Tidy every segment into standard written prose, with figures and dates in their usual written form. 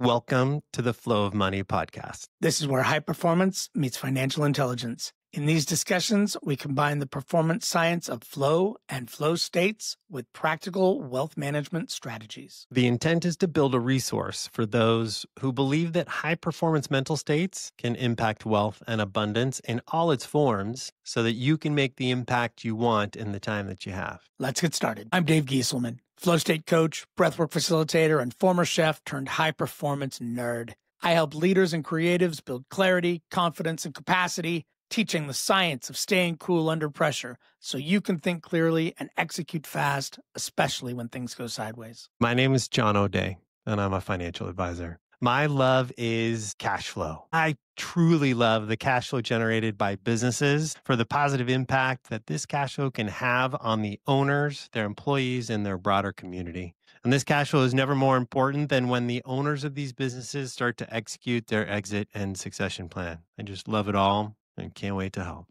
Welcome to the Flow of Money podcast. This is where high performance meets financial intelligence. In these discussions, we combine the performance science of flow and flow states with practical wealth management strategies. The intent is to build a resource for those who believe that high performance mental states can impact wealth and abundance in all its forms so that you can make the impact you want in the time that you have. Let's get started. I'm Dave Gieselman, flow state coach, breathwork facilitator, and former chef turned high performance nerd. I help leaders and creatives build clarity, confidence, and capacity, teaching the science of staying cool under pressure so you can think clearly and execute fast, especially when things go sideways. My name is John O'Dea, and I'm a financial advisor. My love is cash flow. I truly love the cash flow generated by businesses for the positive impact that this cash flow can have on the owners, their employees, and their broader community. And this cash flow is never more important than when the owners of these businesses start to execute their exit and succession plan. I just love it all and can't wait to help.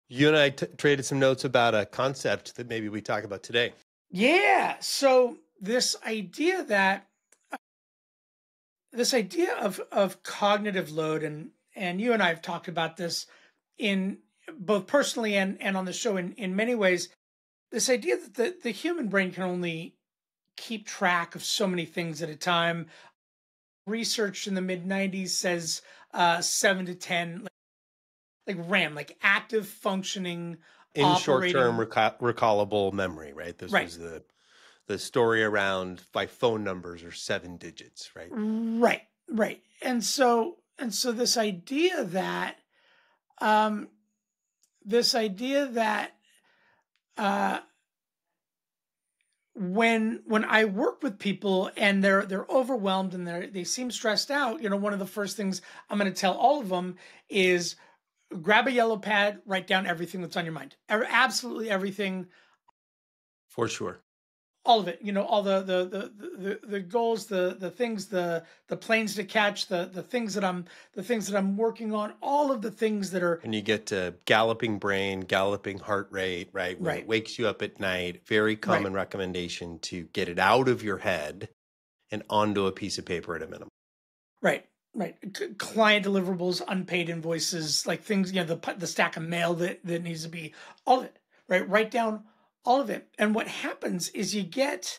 You and I traded some notes about a concept that maybe we talk about today. Yeah. So this idea of cognitive load, and you and I have talked about this in both personally and on the show in many ways, this idea that the human brain can only keep track of so many things at a time. Research in the mid-90s says 7 to 10, like RAM, like active functioning in short-term recallable memory, right? This right. was the story around by phone numbers are 7 digits, right? Right. And so this idea that when I work with people and they're overwhelmed and they seem stressed out, one of the first things I'm going to tell all of them is grab a yellow pad, write down everything that's on your mind. Absolutely everything. For sure. All of it, all the goals, the things, the planes to catch, the things that I'm working on, all of the things that are. And you get to galloping brain, galloping heart rate, right? When it wakes you up at night, very common recommendation to get it out of your head and onto a piece of paper at a minimum. Right. Client deliverables, unpaid invoices, like things, the stack of mail that needs to be, all of it, right? Write down all of it. And what happens is you get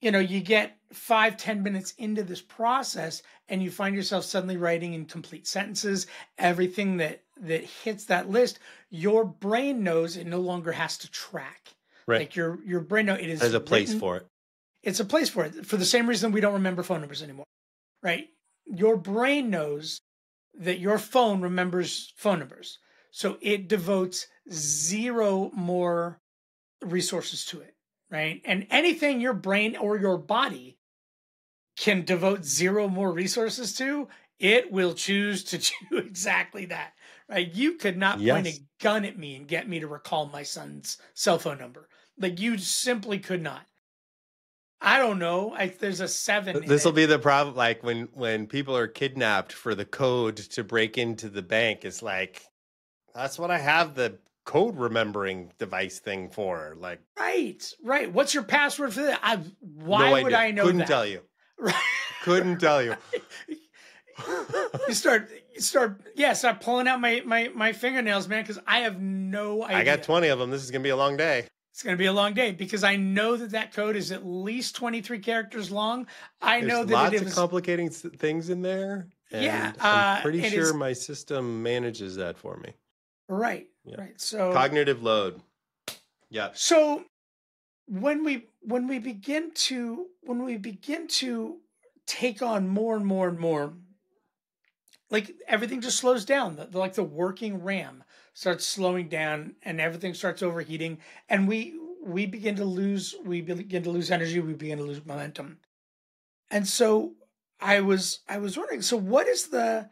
5-10 minutes into this process and you find yourself suddenly writing in complete sentences, everything that hits that list, your brain knows it no longer has to track. Right. Like your brain knows it is. There's a place for it. It's a place for it. For the same reason we don't remember phone numbers anymore, right? Your brain knows that your phone remembers phone numbers. So it devotes zero more resources to it, right? And anything your brain or your body can devote zero more resources to, it will choose to do exactly that, right? You could not point a gun at me and get me to recall my son's cell phone number. Like you simply could not. I don't know. There's a 7. This will be the problem. Like when people are kidnapped for the code to break into the bank, it's like, that's what I have the code remembering device thing for. Like, right. What's your password for that? Why would I know Couldn't that? tell you. Right. Couldn't tell you. You start pulling out my fingernails, man, because I have no idea. I got 20 of them. This is going to be a long day. It's going to be a long day because I know that code is at least 23 characters long. There's lots of complicating things in there. And I'm pretty sure my system manages that for me. Right. So cognitive load. Yeah. So when we begin to take on more and more and more, like everything just slows down. The working RAM starts slowing down and everything starts overheating, and we begin to lose energy, we begin to lose momentum. And so I was wondering, so what is the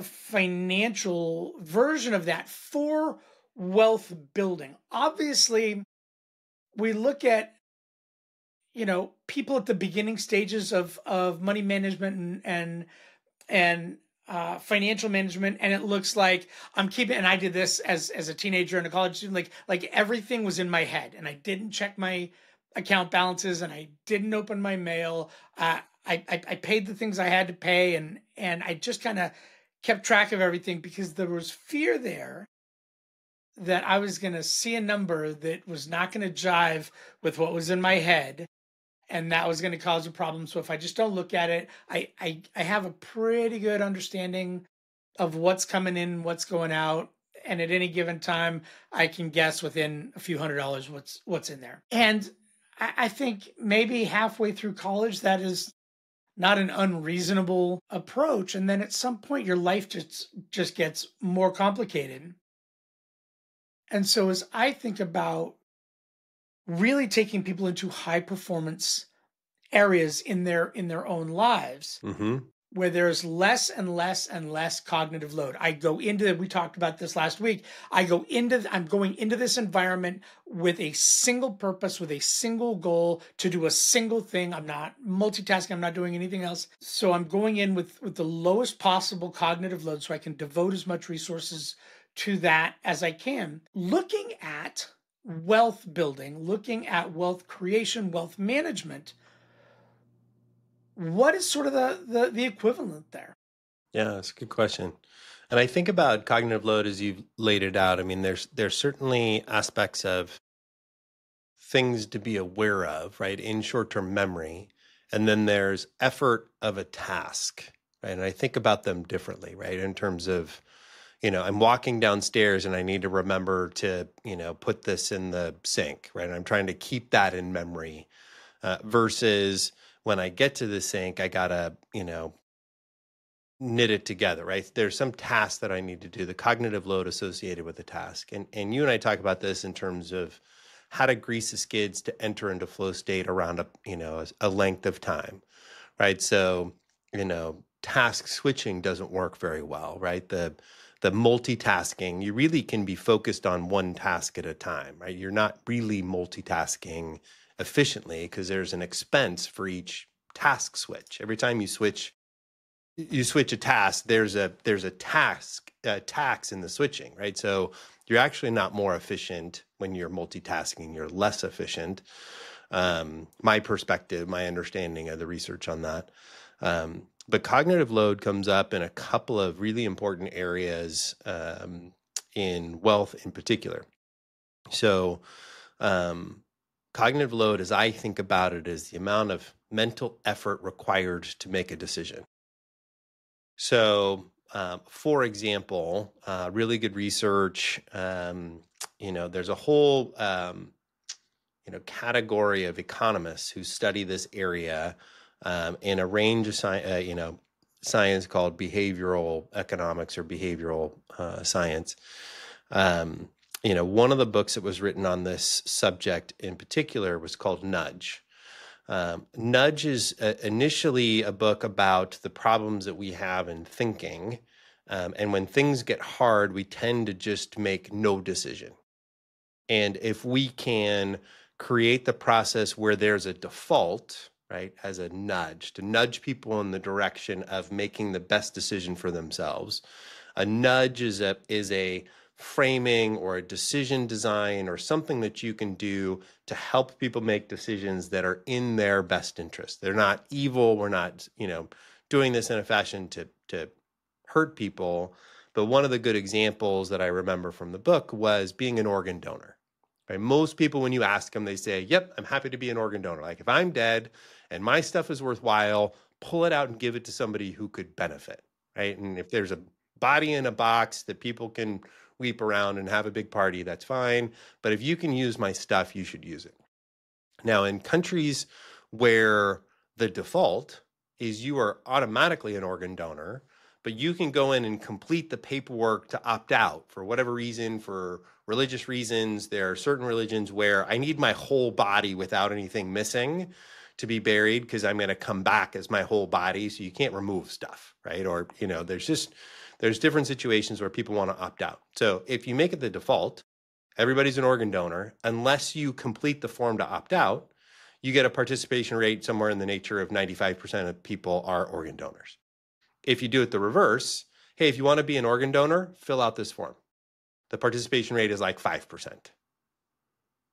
financial version of that for wealth building? Obviously, we look at people at the beginning stages of money management and financial management, and it looks like and I did this as a teenager and a college student, like everything was in my head and I didn't check my account balances and I didn't open my mail. I paid the things I had to pay, and I just kind of kept track of everything because there was fear there that I was going to see a number that was not going to jive with what was in my head, and that was going to cause a problem. So if I just don't look at it, I have a pretty good understanding of what's coming in, what's going out, and at any given time, I can guess within a few $100s what's in there. And I think maybe halfway through college, that is not an unreasonable approach. And then at some point, your life just gets more complicated. And so as I think about really taking people into high performance areas in their own lives, Mm-hmm. where there's less and less and less cognitive load. We talked about this last week. I'm going into this environment with a single purpose, with a single goal to do a single thing. I'm not multitasking. I'm not doing anything else. So I'm going in with the lowest possible cognitive load so I can devote as much resources to that as I can. Looking at wealth building, looking at wealth creation, wealth management, what is sort of the equivalent there? Yeah, that's a good question. And I think about cognitive load as you've laid it out. I mean, there's certainly aspects of things to be aware of, right, in short-term memory. And then there's effort of a task, right? And I think about them differently, right? In terms of, I'm walking downstairs and I need to remember to, put this in the sink, right? And I'm trying to keep that in memory versus when I get to the sink, I gotta, knit it together, right? There's some task that I need to do, the cognitive load associated with the task. And you and I talk about this in terms of how to grease the skids to enter into flow state around a length of time, right? So, task switching doesn't work very well, right? The multitasking, you really can be focused on one task at a time, right? You're not really multitasking efficiently because there's an expense for each task switch. Every time you switch a task, there's a tax in the switching, right? So you're actually not more efficient when you're multitasking. You're less efficient. My perspective, my understanding of the research on that. But cognitive load comes up in a couple of really important areas in wealth in particular. So cognitive load, as I think about it, is the amount of mental effort required to make a decision. So, for example, really good research, there's a whole, category of economists who study this area in a range of science called behavioral economics or behavioral science. One of the books that was written on this subject in particular was called Nudge. Nudge is initially a book about the problems that we have in thinking. And when things get hard, we tend to just make no decision. And if we can create the process where there's a default, right, as a nudge, to nudge people in the direction of making the best decision for themselves, a nudge is a framing or a decision design or something that you can do to help people make decisions that are in their best interest. They're not evil. We're not, doing this in a fashion to hurt people. But one of the good examples that I remember from the book was being an organ donor. Right? Most people, when you ask them, they say, yep, I'm happy to be an organ donor. Like if I'm dead and my stuff is worthwhile, pull it out and give it to somebody who could benefit. Right. And if there's a body in a box that people can weep around and have a big party, that's fine. But if you can use my stuff, you should use it. Now, in countries where the default is you are automatically an organ donor, but you can go in and complete the paperwork to opt out for whatever reason, for religious reasons. There are certain religions where I need my whole body without anything missing to be buried because I'm going to come back as my whole body. So you can't remove stuff, right? Or, there's different situations where people want to opt out. So if you make it the default, everybody's an organ donor, unless you complete the form to opt out, you get a participation rate somewhere in the nature of 95% of people are organ donors. If you do it the reverse, hey, if you want to be an organ donor, fill out this form. The participation rate is like 5%.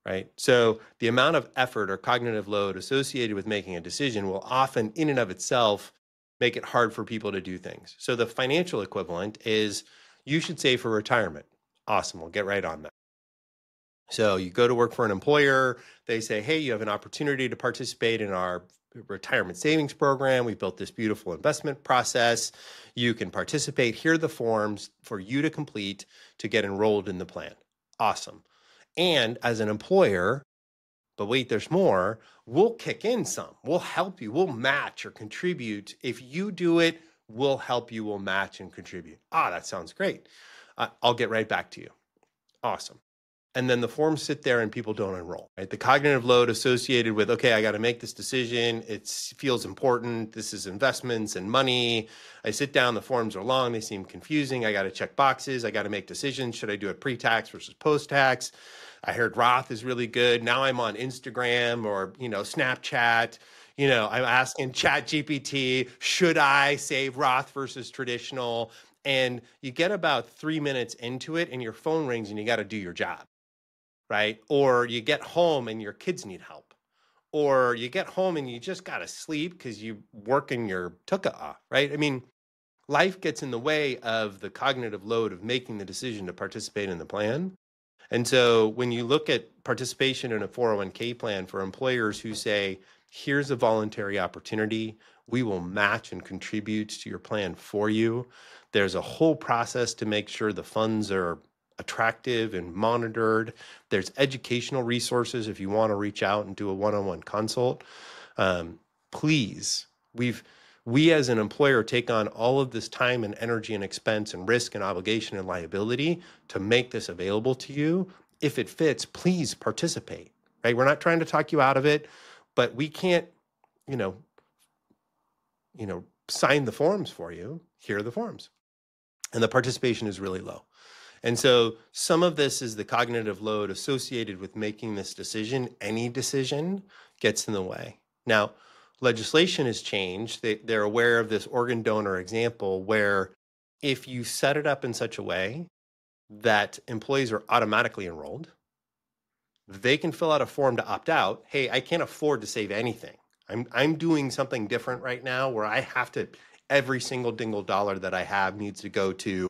right? So the amount of effort or cognitive load associated with making a decision will often, in and of itself, make it hard for people to do things. So the financial equivalent is you should save for retirement. Awesome. We'll get right on that. So you go to work for an employer, they say, hey, you have an opportunity to participate in our retirement savings program. We built this beautiful investment process. You can participate. Here are the forms for you to complete to get enrolled in the plan. Awesome. And as an employer, but wait, there's more, we'll kick in some. We'll help you. We'll match or contribute. If you do it, we'll help you. We'll match and contribute. That sounds great. I'll get right back to you. Awesome. And then the forms sit there and people don't enroll, right? The cognitive load associated with, okay, I got to make this decision. It feels important. This is investments and money. I sit down, the forms are long. They seem confusing. I got to check boxes. I got to make decisions. Should I do it pre-tax versus post-tax? I heard Roth is really good. Now I'm on Instagram or, Snapchat. I'm asking Chat GPT, should I save Roth versus traditional? And you get about 3 minutes into it and your phone rings and you got to do your job. Right? Or you get home and your kids need help. Or you get home and you just got to sleep because you working your tucka off, right? I mean, life gets in the way of the cognitive load of making the decision to participate in the plan. And so when you look at participation in a 401k plan for employers who say, here's a voluntary opportunity, we will match and contribute to your plan for you. There's a whole process to make sure the funds are attractive and monitored. There's educational resources if you want to reach out and do a one-on-one consult. Please, we as an employer take on all of this time and energy and expense and risk and obligation and liability to make this available to you. If it fits, please participate, right? We're not trying to talk you out of it, but we can't, sign the forms for you. Here are the forms. And the participation is really low. And so some of this is the cognitive load associated with making this decision. Any decision gets in the way. Now, legislation has changed. They're aware of this organ donor example where if you set it up in such a way that employees are automatically enrolled, they can fill out a form to opt out. Hey, I can't afford to save anything. I'm doing something different right now where I have to, every single dingle dollar that I have needs to go to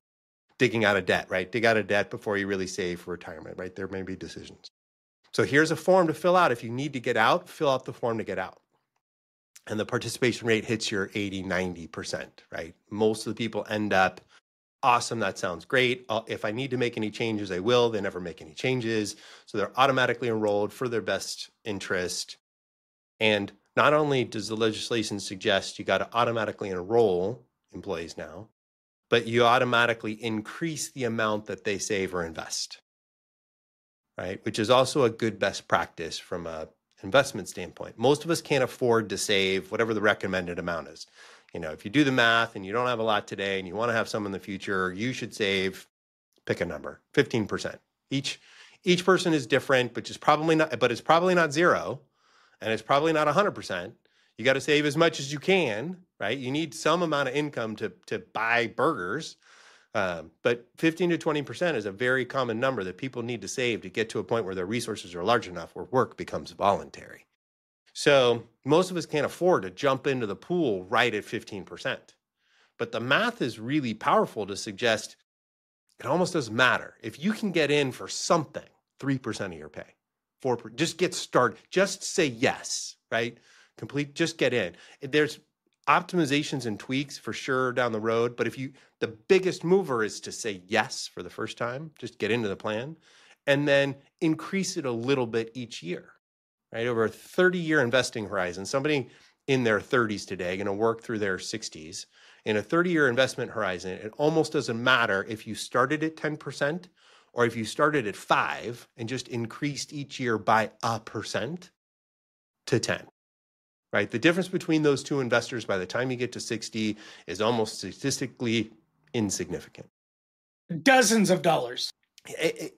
digging out of debt, right? Dig out of debt before you really save for retirement, right? There may be decisions. So here's a form to fill out. If you need to get out, fill out the form to get out. And the participation rate hits your 80, 90%, right? Most of the people end up, awesome, that sounds great. If I need to make any changes, I will. They never make any changes. So they're automatically enrolled for their best interest. And not only does the legislation suggest you got to automatically enroll employees now, but you automatically increase the amount that they save or invest, right? Which is also a good best practice from an investment standpoint. Most of us can't afford to save whatever the recommended amount is. If you do the math and you don't have a lot today and you want to have some in the future, you should save, pick a number, 15%. Each person is different, but it's probably not zero, and it's probably not 100%. You got to save as much as you can, right? You need some amount of income to buy burgers. But 15 to 20% is a very common number that people need to save to get to a point where their resources are large enough where work becomes voluntary. So most of us can't afford to jump into the pool right at 15%. But the math is really powerful to suggest it almost doesn't matter. If you can get in for something, 3% of your pay, 4%, just get started. Just say yes, right? Just get in. There's optimizations and tweaks for sure down the road, but the biggest mover is to say yes for the first time, just get into the plan, and then increase it a little bit each year, right? Over a 30-year investing horizon, somebody in their 30s today going to work through their 60s. In a 30-year investment horizon, it almost doesn't matter if you started at 10% or if you started at 5 and just increased each year by 1% to 10. Right? The difference between those two investors by the time you get to 60 is almost statistically insignificant. Dozens of dollars.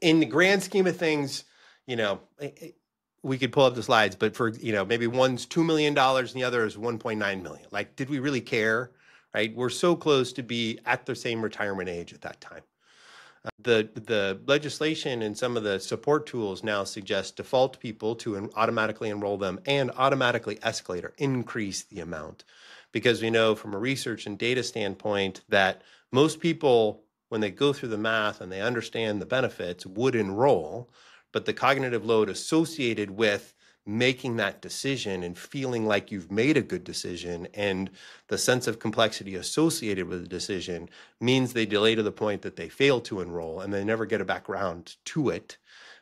In the grand scheme of things, we could pull up the slides, but for, maybe one's $2 million and the other is 1.9 million. Like, did we really care? Right? We're so close to be at the same retirement age at that time. The legislation and some of the support tools now suggest default people to automatically enroll them and automatically escalate or increase the amount. Because we know from a research and data standpoint that most people, when they go through the math and they understand the benefits, would enroll, but the cognitive load associated with making that decision and feeling like you've made a good decision and the sense of complexity associated with the decision means they delay to the point that they fail to enroll and they never get back around to it.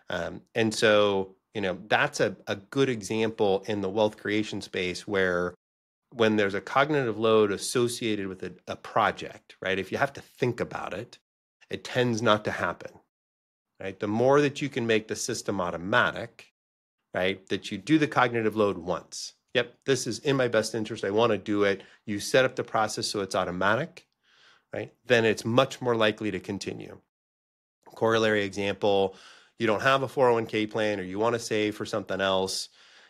And so, that's a good example in the wealth creation space where when there's a cognitive load associated with a project, right? If you have to think about it, it tends not to happen, right? The more that you can make the system automatic, right? That you do the cognitive load once. Yep, this is in my best interest. I want to do it. You set up the process so it's automatic, right? Then it's much more likely to continue. Corollary example, you don't have a 401k plan or you want to save for something else.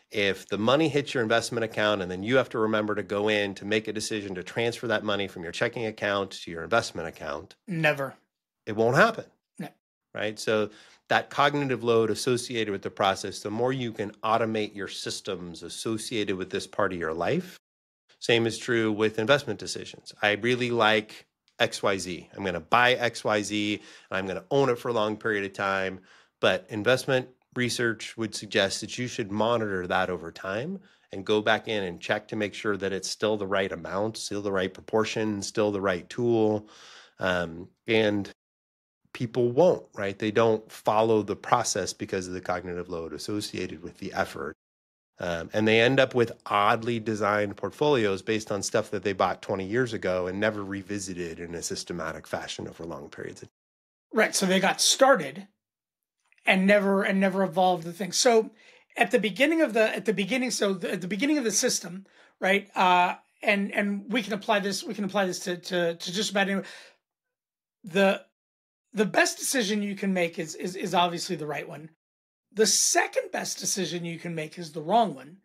If the money hits your investment account and then you have to remember to go in to make a decision to transfer that money from your checking account to your investment account. Never. It won't happen. No. Right? So that cognitive load associated with the process, the more you can automate your systems associated with this part of your life. Same is true with investment decisions. I really like XYZ. I'm going to buy XYZ and I'm going to own it for a long period of time. But investment research would suggest that you should monitor that over time and go back in and check to make sure that it's still the right amount, still the right proportion, still the right tool. And people won't, right? They don't follow the process because of the cognitive load associated with the effort. And they end up with oddly designed portfolios based on stuff that they bought 20 years ago and never revisited in a systematic fashion over long periods of time. Right. So they got started and never evolved the thing. So at the beginning of the system, right? And we can apply this to just about anyone. The best decision you can make is obviously the right one. The second best decision you can make is the wrong one.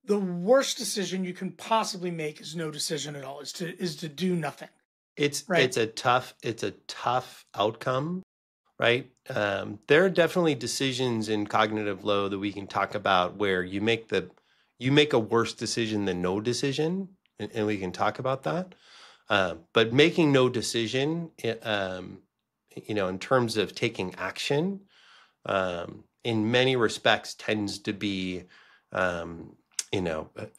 The worst decision you can possibly make is no decision at all, is to do nothing. It's a tough outcome, right? There are definitely decisions in cognitive load that we can talk about where you make a worse decision than no decision, and we can talk about that. But making no decision, in terms of taking action, in many respects tends to be,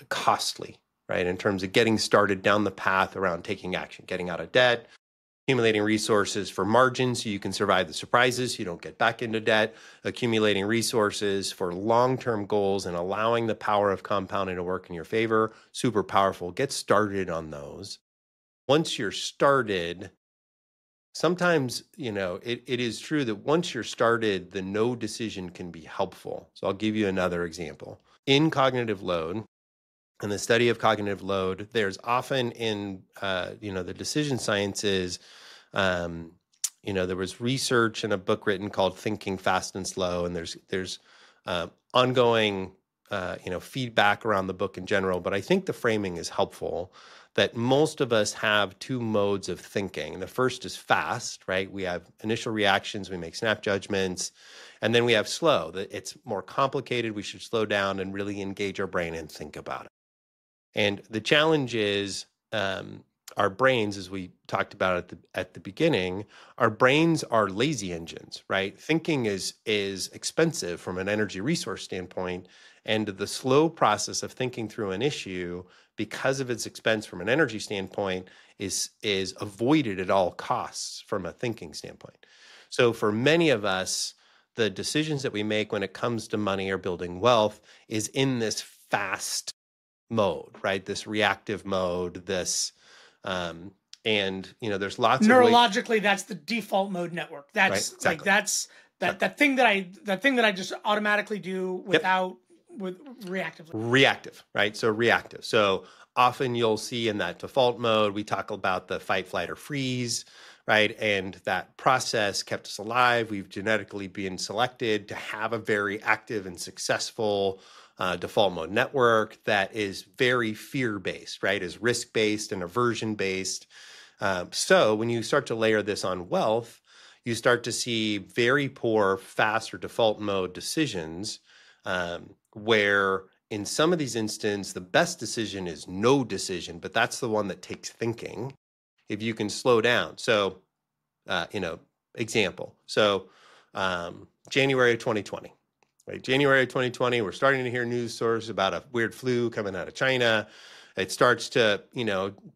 costly, right? In terms of getting started down the path around taking action, getting out of debt, accumulating resources for margins so you can survive the surprises, so you don't get back into debt, accumulating resources for long-term goals and allowing the power of compounding to work in your favor, super powerful. Get started on those. Once you're started, sometimes, it is true that once you're started, the no decision can be helpful. So I'll give you another example. In cognitive load, in the study of cognitive load, there's often in, the decision sciences, there was research in a book written called Thinking Fast and Slow, and there's ongoing, feedback around the book in general. But I think the framing is helpful. That most of us have two modes of thinking. The first is fast, right? We have initial reactions, we make snap judgments, and then we have slow, that it's more complicated. We should slow down and really engage our brain and think about it. And the challenge is our brains, as we talked about at the beginning, our brains are lazy engines, right? Thinking is expensive from an energy resource standpoint, and the slow process of thinking through an issue, because of its expense from an energy standpoint, is avoided at all costs from a thinking standpoint. So for many of us, the decisions that we make when it comes to money or building wealth is in this fast mode, right? This reactive mode, there's lots neurologically, that's the default mode network. That's right, exactly. Like that's that thing that I just automatically do without with reactively. Reactive, right? So reactive. So often you'll see in that default mode, we talk about the fight, flight, or freeze, right? And that process kept us alive. We've genetically been selected to have a very active and successful default mode network that is very fear-based, right? Is risk-based and aversion-based. So when you start to layer this on wealth, you start to see very poor fast or default mode decisions, where in some of these instances, the best decision is no decision, but that's the one that takes thinking if you can slow down. So, example. So, January of 2020, right? January of 2020, we're starting to hear news sources about a weird flu coming out of China. It starts to,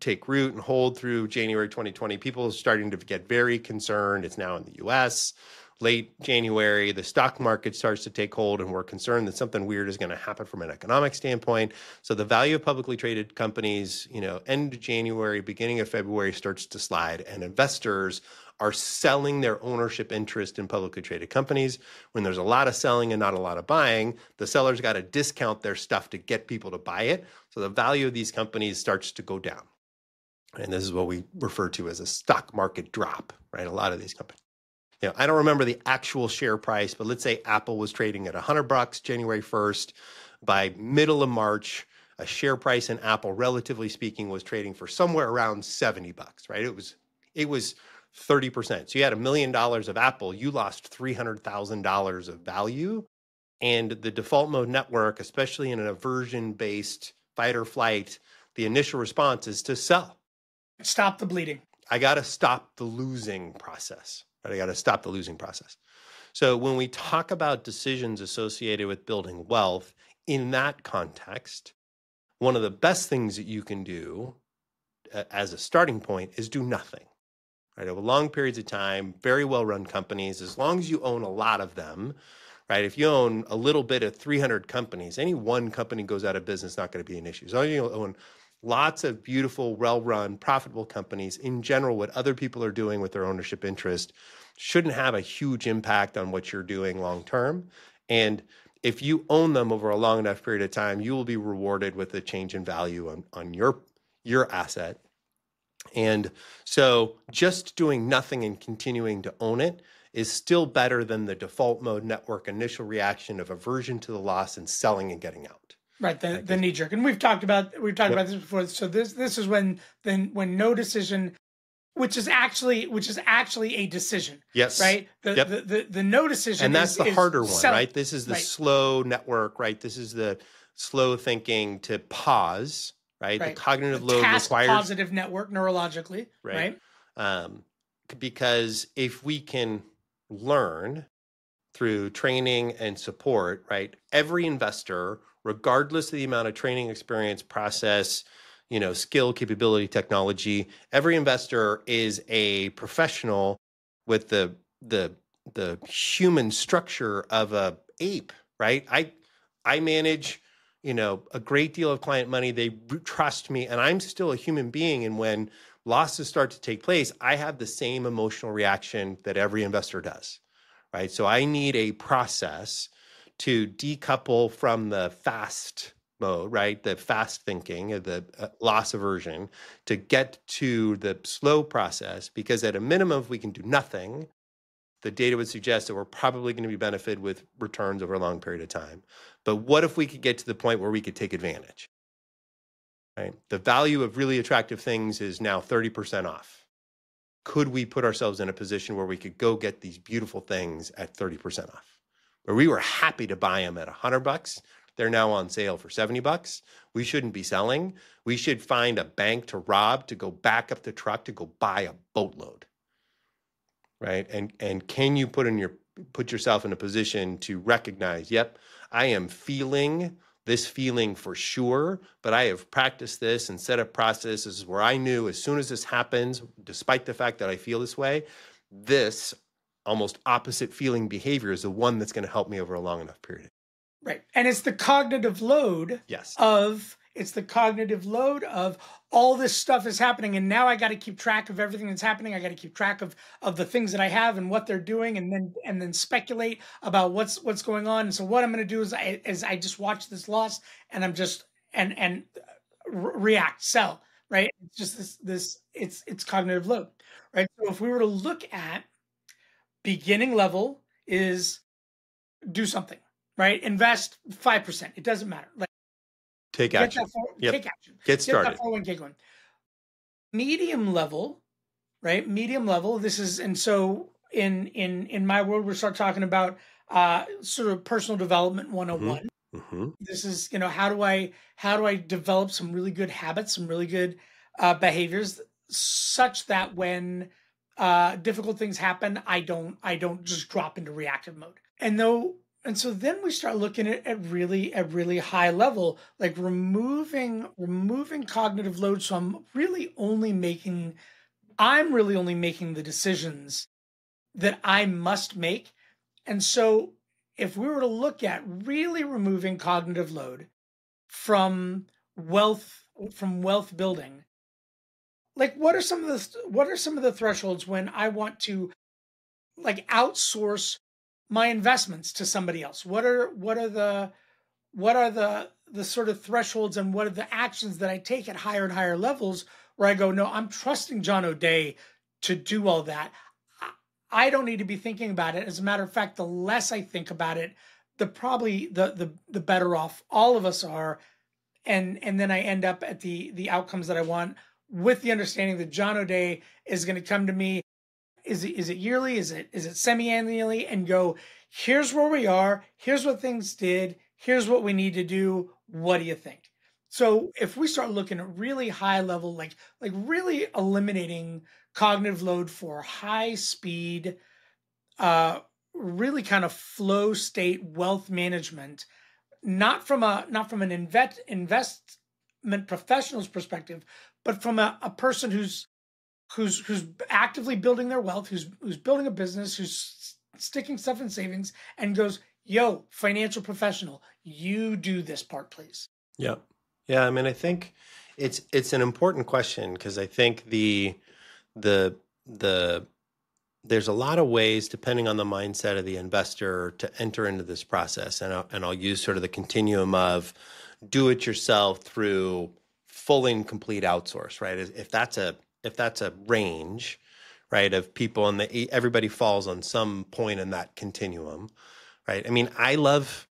take root and hold through January 2020. People are starting to get very concerned. It's now in the US. Late January, the stock market starts to take hold, and we're concerned that something weird is going to happen from an economic standpoint. So the value of publicly traded companies, end of January, beginning of February starts to slide, and investors are selling their ownership interest in publicly traded companies. When there's a lot of selling and not a lot of buying, the sellers got to discount their stuff to get people to buy it. So the value of these companies starts to go down. And this is what we refer to as a stock market drop, right? A lot of these companies. I don't remember the actual share price, but let's say Apple was trading at $100 January 1st. By middle of March, a share price in Apple, relatively speaking, was trading for somewhere around $70, right? It was 30%. So you had $1 million of Apple, you lost $300,000 of value. And the default mode network, especially in an aversion-based fight or flight, the initial response is to sell. Stop the bleeding. I got to stop the losing process. Right? I got to stop the losing process. So when we talk about decisions associated with building wealth in that context, one of the best things that you can do as a starting point is do nothing. Right? Over long periods of time, very well-run companies, as long as you own a lot of them, right? If you own a little bit of 300 companies, any one company goes out of business, not going to be an issue. So you own lots of beautiful, well-run, profitable companies. In general, what other people are doing with their ownership interest shouldn't have a huge impact on what you're doing long-term. And if you own them over a long enough period of time, you will be rewarded with a change in value on your asset. And so just doing nothing and continuing to own it is still better than the default mode network initial reaction of aversion to the loss and selling and getting out. Right, the knee jerk, and we've talked about this before. So this is when no decision, which is actually a decision. Yes. Right. The no decision, and that's the harder one, right? This is the right. slow network, right? This is the slow thinking to pause, right? The cognitive load requires positive network neurologically, right? Because if we can learn through training and support, right? Every investor, regardless of the amount of training, experience, process, skill, capability, technology, every investor is a professional with the human structure of a ape, right? I manage, a great deal of client money. They trust me, and I'm still a human being. And when losses start to take place, I have the same emotional reaction that every investor does. Right. So I need a process to decouple from the fast mode, right? The fast thinking, the loss aversion, to get to the slow process, because at a minimum, if we can do nothing, the data would suggest that we're probably going to be benefited with returns over a long period of time. But what if we could get to the point where we could take advantage? Right? The value of really attractive things is now 30% off. Could we put ourselves in a position where we could go get these beautiful things at 30% off? Where we were happy to buy them at $100, they're now on sale for $70. We shouldn't be selling. We should find a bank to rob, to go back up the truck, to go buy a boatload, right? And can you put yourself in a position to recognize, yep, I am feeling this feeling for sure, but I have practiced this and set up processes where I knew as soon as this happens, despite the fact that I feel this way, this almost opposite feeling behavior is the one that's going to help me over a long enough period. Right. And it's the cognitive load of all this stuff is happening, and now I got to keep track of everything that's happening. I got to keep track of the things that I have and what they're doing, and then speculate about what's going on. And so what I'm going to do is I just watch this loss, and I'm just and react, sell, right? It's just it's cognitive load, right? So if we were to look at beginning level is do something, right? Invest 5%. It doesn't matter. Like, take action. Take action. Get started. Get that 401k going. Medium level, right? Medium level. This is, and so in my world, we start talking about sort of personal development 101. Mm-hmm. This is, how do I develop some really good habits, some really good behaviors, such that when difficult things happen, I don't just drop into reactive mode. And so then we start looking at really high level, like removing cognitive load. So I'm really only making the decisions that I must make. And so if we were to look at really removing cognitive load from wealth building, like what are some of the thresholds when I want to like outsource my investments to somebody else? What are the sort of thresholds, and what are the actions that I take at higher and higher levels where I go, no, I'm trusting John O'Dea to do all that. I don't need to be thinking about it. As a matter of fact, the less I think about it, the better off all of us are. And then I end up at the outcomes that I want, with the understanding that John O'Dea is going to come to me. Is it yearly? Is it semi-annually? And go, here's where we are. Here's what things did. Here's what we need to do. What do you think? So if we start looking at really high level, like really eliminating cognitive load for high speed, really kind of flow state wealth management, not from an investment professional's perspective, but from a person who's actively building their wealth, who's building a business, who's sticking stuff in savings, and goes, yo, financial professional, you do this part, please. Yeah. Yeah. I mean, I think it's an important question, because I think the there's a lot of ways, depending on the mindset of the investor, to enter into this process. And I'll use sort of the continuum of do it yourself through full and complete outsource, right? If that's a range, right, of people, and everybody falls on some point in that continuum, right? I mean, I love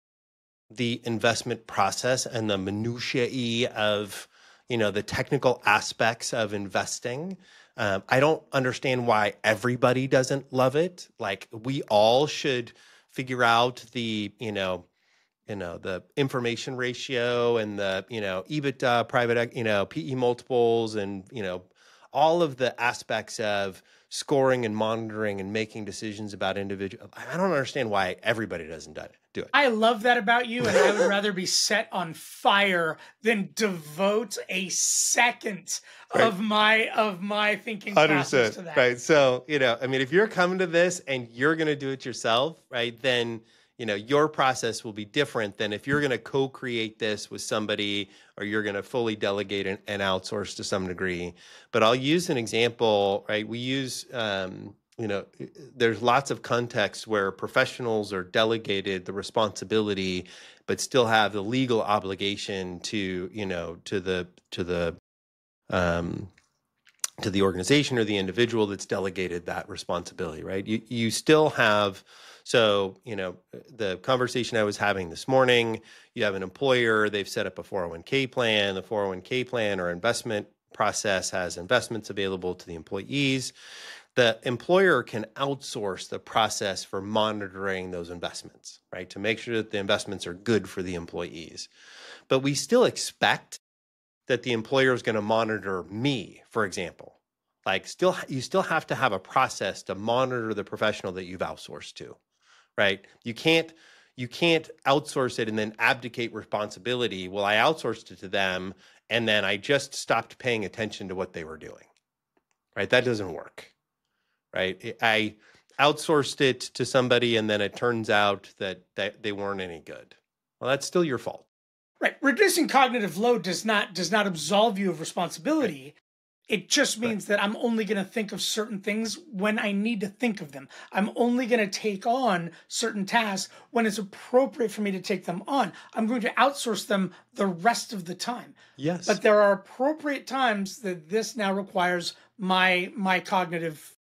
the investment process and the minutiae of, the technical aspects of investing. I don't understand why everybody doesn't love it. Like, we all should figure out the information ratio and the, EBITDA, private, PE multiples, and, all of the aspects of scoring and monitoring and making decisions about individual. I don't understand why everybody doesn't do it. I love that about you, and I would rather be set on fire than devote a second of my thinking process to that. Right. So, I mean, if you're coming to this and you're going to do it yourself, right, then your process will be different than if you're going to co-create this with somebody, or you're going to fully delegate and outsource to some degree. But I'll use an example, right? We use, there's lots of contexts where professionals are delegated the responsibility, but still have the legal obligation to the organization or the individual that's delegated that responsibility, right? You still have. So, the conversation I was having this morning, you have an employer, they've set up a 401k plan. The 401k plan or investment process has investments available to the employees. The employer can outsource the process for monitoring those investments, right, to make sure that the investments are good for the employees. But we still expect that the employer is going to monitor me, for example. Like, you still have to have a process to monitor the professional that you've outsourced to. Right? You can't outsource it and then abdicate responsibility. Well, I outsourced it to them, and then I just stopped paying attention to what they were doing. Right? That doesn't work. Right? I outsourced it to somebody, and then it turns out that they weren't any good. Well, that's still your fault. Right. Reducing cognitive load does not absolve you of responsibility. It just means that I'm only going to think of certain things when I need to think of them. I'm only going to take on certain tasks when it's appropriate for me to take them on. I'm going to outsource them the rest of the time. Yes. But there are appropriate times that this now requires my cognitive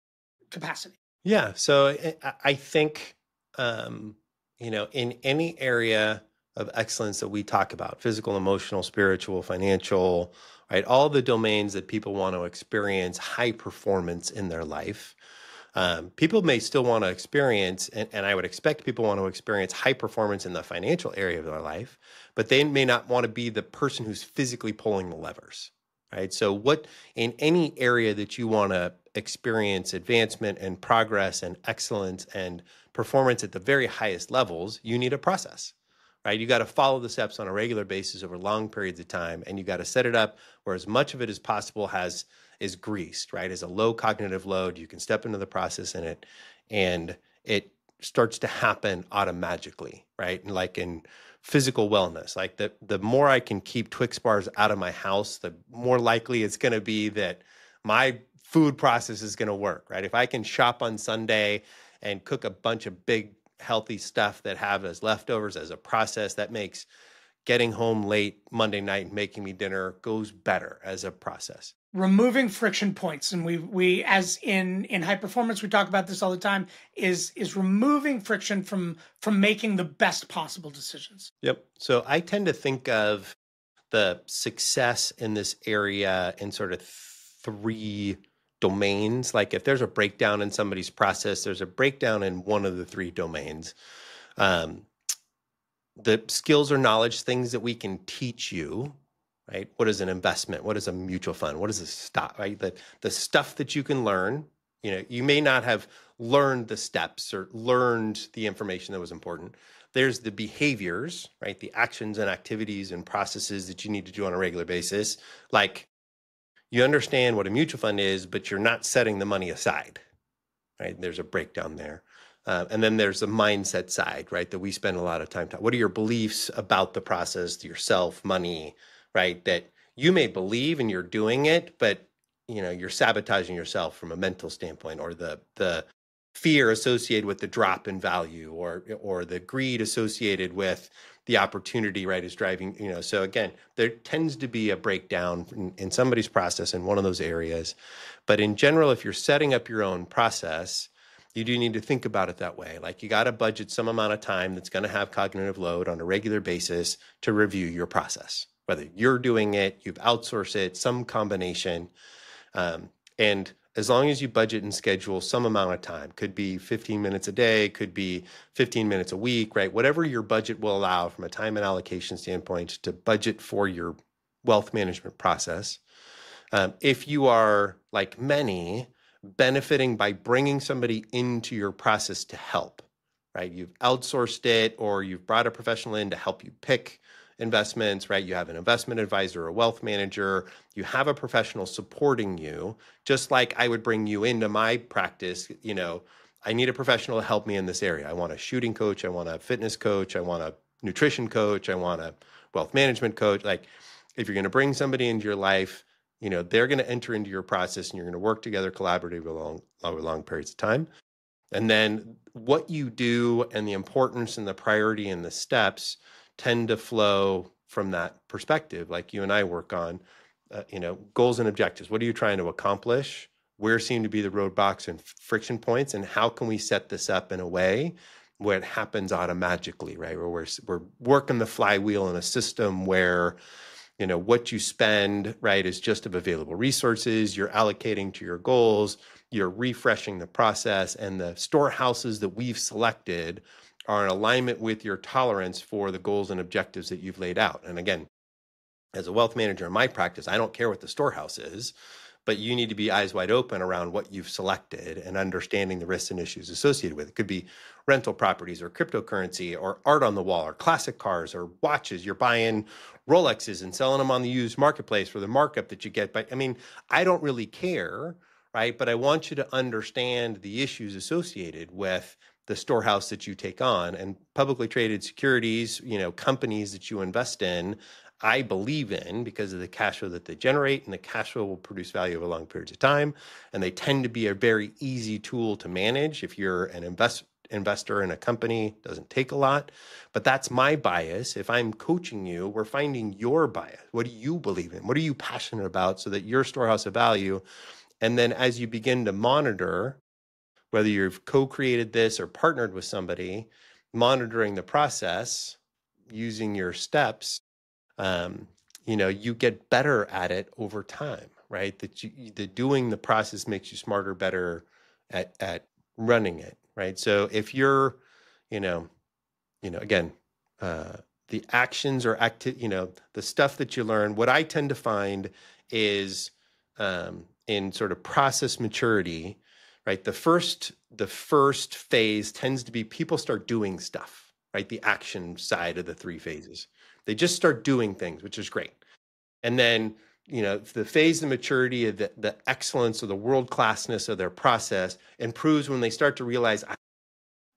capacity. Yeah. So I think, in any area of excellence that we talk about, physical, emotional, spiritual, financial, right? All the domains that people want to experience high performance in their life. People may still want to experience, and I would expect people want to experience high performance in the financial area of their life, but they may not want to be the person who's physically pulling the levers, right? So what, in any area that you want to experience advancement and progress and excellence and performance at the very highest levels, you need a process, right? You got to follow the steps on a regular basis over long periods of time, and you got to set it up where as much of it as possible is greased, right? As a low cognitive load, you can step into the process in it, and it starts to happen automatically, right? And like in physical wellness, like the more I can keep Twix bars out of my house, the more likely it's going to be that my food process is going to work, right? If I can shop on Sunday and cook a bunch of big healthy stuff that have as leftovers as a process, that makes getting home late Monday night and making me dinner goes better as a process. Removing friction points, and we as in high performance, we talk about this all the time, is removing friction from making the best possible decisions. Yep. So I tend to think of the success in this area in sort of three domains. Like if there's a breakdown in somebody's process, there's a breakdown in one of the three domains. The skills or knowledge, things that we can teach you, right? What is an investment? What is a mutual fund? What is a stock, right? The stuff that you can learn, you may not have learned the steps or learned the information that was important. There's the behaviors, right? The actions and activities and processes that you need to do on a regular basis. Like you understand what a mutual fund is, but you're not setting the money aside, right? There's a breakdown there. And then there's the mindset side, right? That we spend a lot of time talking. What are your beliefs about the process, yourself, money, right? That you may believe and you're doing it, but you're sabotaging yourself from a mental standpoint, or the fear associated with the drop in value, or the greed associated with the opportunity, right, is driving, So again, there tends to be a breakdown in somebody's process in one of those areas. But in general, if you're setting up your own process, you do need to think about it that way. Like you got to budget some amount of time that's going to have cognitive load on a regular basis to review your process, whether you're doing it, you've outsourced it, some combination. And as long as you budget and schedule some amount of time, could be 15 minutes a day, could be 15 minutes a week, right? Whatever your budget will allow from a time and allocation standpoint to budget for your wealth management process. If you are like many, benefiting by bringing somebody into your process to help, right? You've outsourced it, or you've brought a professional in to help you pick investments, right? You have an investment advisor, a wealth manager, you have a professional supporting you, just like I would bring you into my practice. I need a professional to help me in this area. I want a shooting coach, I want a fitness coach, I want a nutrition coach, I want a wealth management coach. Like if you're going to bring somebody into your life, they're going to enter into your process and you're going to work together collaboratively over long periods of time. And then what you do and the importance and the priority and the steps tend to flow from that perspective. Like you and I work on, goals and objectives. What are you trying to accomplish? Where seem to be the roadblocks and friction points? And how can we set this up in a way where it happens automatically, right? Where we're working the flywheel in a system where what you spend, right, is just of available resources. You're allocating to your goals. You're refreshing the process, and the storehouses that we've selected are in alignment with your tolerance for the goals and objectives that you've laid out. And again, as a wealth manager in my practice, I don't care what the storehouse is, but you need to be eyes wide open around what you've selected and understanding the risks and issues associated with it. It could be rental properties or cryptocurrency or art on the wall or classic cars or watches. You're buying Rolexes and selling them on the used marketplace for the markup that you get. But I don't really care, right? But I want you to understand the issues associated with the storehouse that you take on, and publicly traded securities, companies that you invest in, I believe in because of the cash flow that they generate, and the cash flow will produce value over long periods of time. And they tend to be a very easy tool to manage. If you're an investor in a company, it doesn't take a lot, but that's my bias. If I'm coaching you, we're finding your bias. What do you believe in? What are you passionate about, so that your storehouse of value? And then as you begin to monitor, whether you've co-created this or partnered with somebody, monitoring the process using your steps, you get better at it over time, right? That doing the process makes you smarter, better at running it, right? So if you're, you know, again, the actions or the stuff that you learn, what I tend to find is in sort of process maturity, right? The first phase tends to be people start doing stuff, right? The action side of the three phases. They just start doing things, which is great. And then, the phase of maturity of the excellence or the world-classness of their process improves when they start to realize,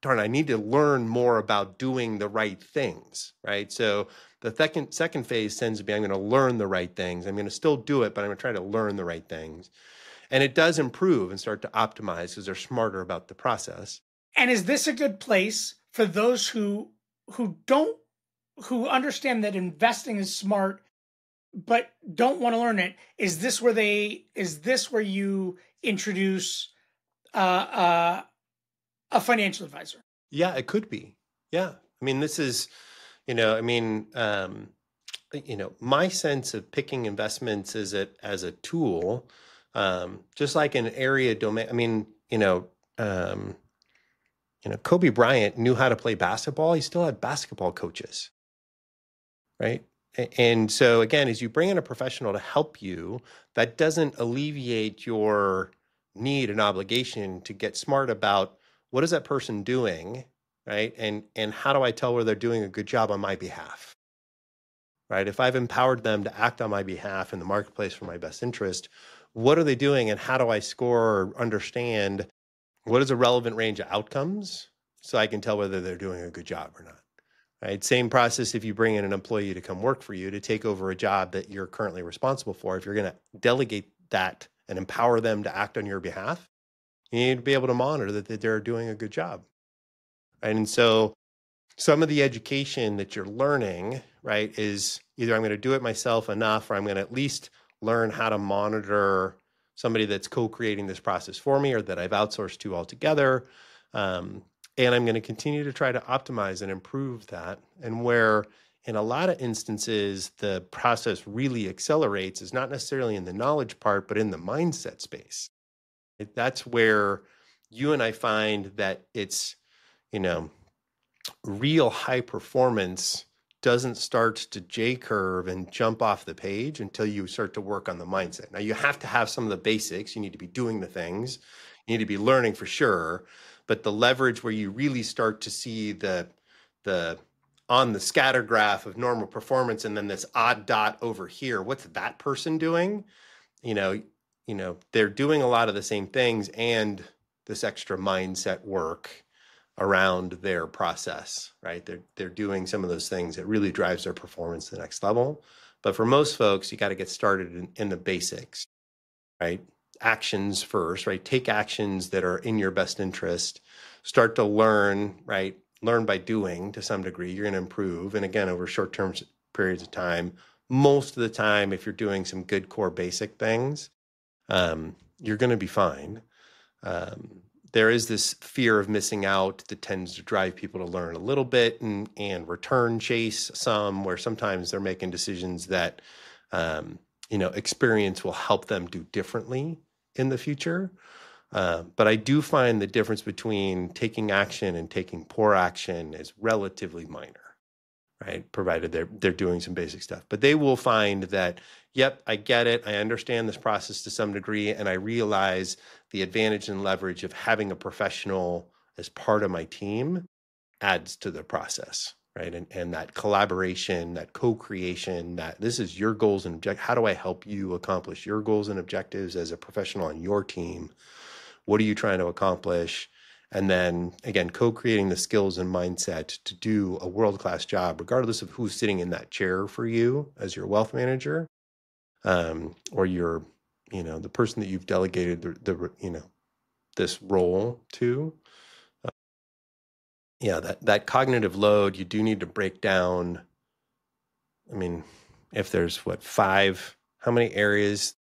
darn, I need to learn more about doing the right things, right? So the second phase tends to be, I'm going to learn the right things. I'm going to still do it, but I'm going to try to learn the right things. And it does improve and start to optimize because they're smarter about the process. And is this a good place for those who understand that investing is smart but don't want to learn it? Is this where you introduce a financial advisor? Yeah, it could be. Yeah. I mean, this is, my sense of picking investments as a tool, just like an area domain. I mean, Kobe Bryant knew how to play basketball. He still had basketball coaches, right? And so again, as you bring in a professional to help you, that doesn't alleviate your need and obligation to get smart about what is that person doing, right? And how do I tell whether they're doing a good job on my behalf, right? If I've empowered them to act on my behalf in the marketplace for my best interest, what are they doing and how do I score or understand what is a relevant range of outcomes so I can tell whether they're doing a good job or not? Right? Same process if you bring in an employee to come work for you to take over a job that you're currently responsible for. If you're going to delegate that and empower them to act on your behalf, you need to be able to monitor that they're doing a good job. Right? And so some of the education that you're learning, right, is either I'm going to do it myself enough or I'm going to at least learn how to monitor somebody that's co-creating this process for me or that I've outsourced to altogether. And I'm going to continue to try to optimize and improve that. And where in a lot of instances, the process really accelerates is not necessarily in the knowledge part, but in the mindset space. That's where you and I find that it's, real high performance doesn't start to J curve and jump off the page until you start to work on the mindset. Now you have to have some of the basics. You need to be doing the things. You need to be learning for sure. But the leverage where you really start to see the on the scatter graph of normal performance and then this odd dot over here, what's that person doing? They're doing a lot of the same things and this extra mindset work around their process, right? They're doing some of those things that really drives their performance to the next level. But for most folks, you got to get started in the basics, right? Actions first, right? Take actions that are in your best interest. Start to learn, right? Learn by doing to some degree. You're going to improve. And again, over short-term periods of time, most of the time, if you're doing some good core basic things, you're going to be fine. There is this fear of missing out that tends to drive people to learn a little bit and return chase some, where sometimes they're making decisions that, experience will help them do differently in the future. But I do find the difference between taking action and taking poor action is relatively minor, right? Provided they're doing some basic stuff. But they will find that, yep, I get it. I understand this process to some degree, and I realize the advantage and leverage of having a professional as part of my team adds to the process, right? And that collaboration, that co-creation, that this is your goals and objectives. How do I help you accomplish your goals and objectives as a professional on your team? What are you trying to accomplish? And then again, co-creating the skills and mindset to do a world-class job, regardless of who's sitting in that chair for you as your wealth manager, or your, the person that you've delegated this role to. That cognitive load, you do need to break down. I mean, if there's how many areas?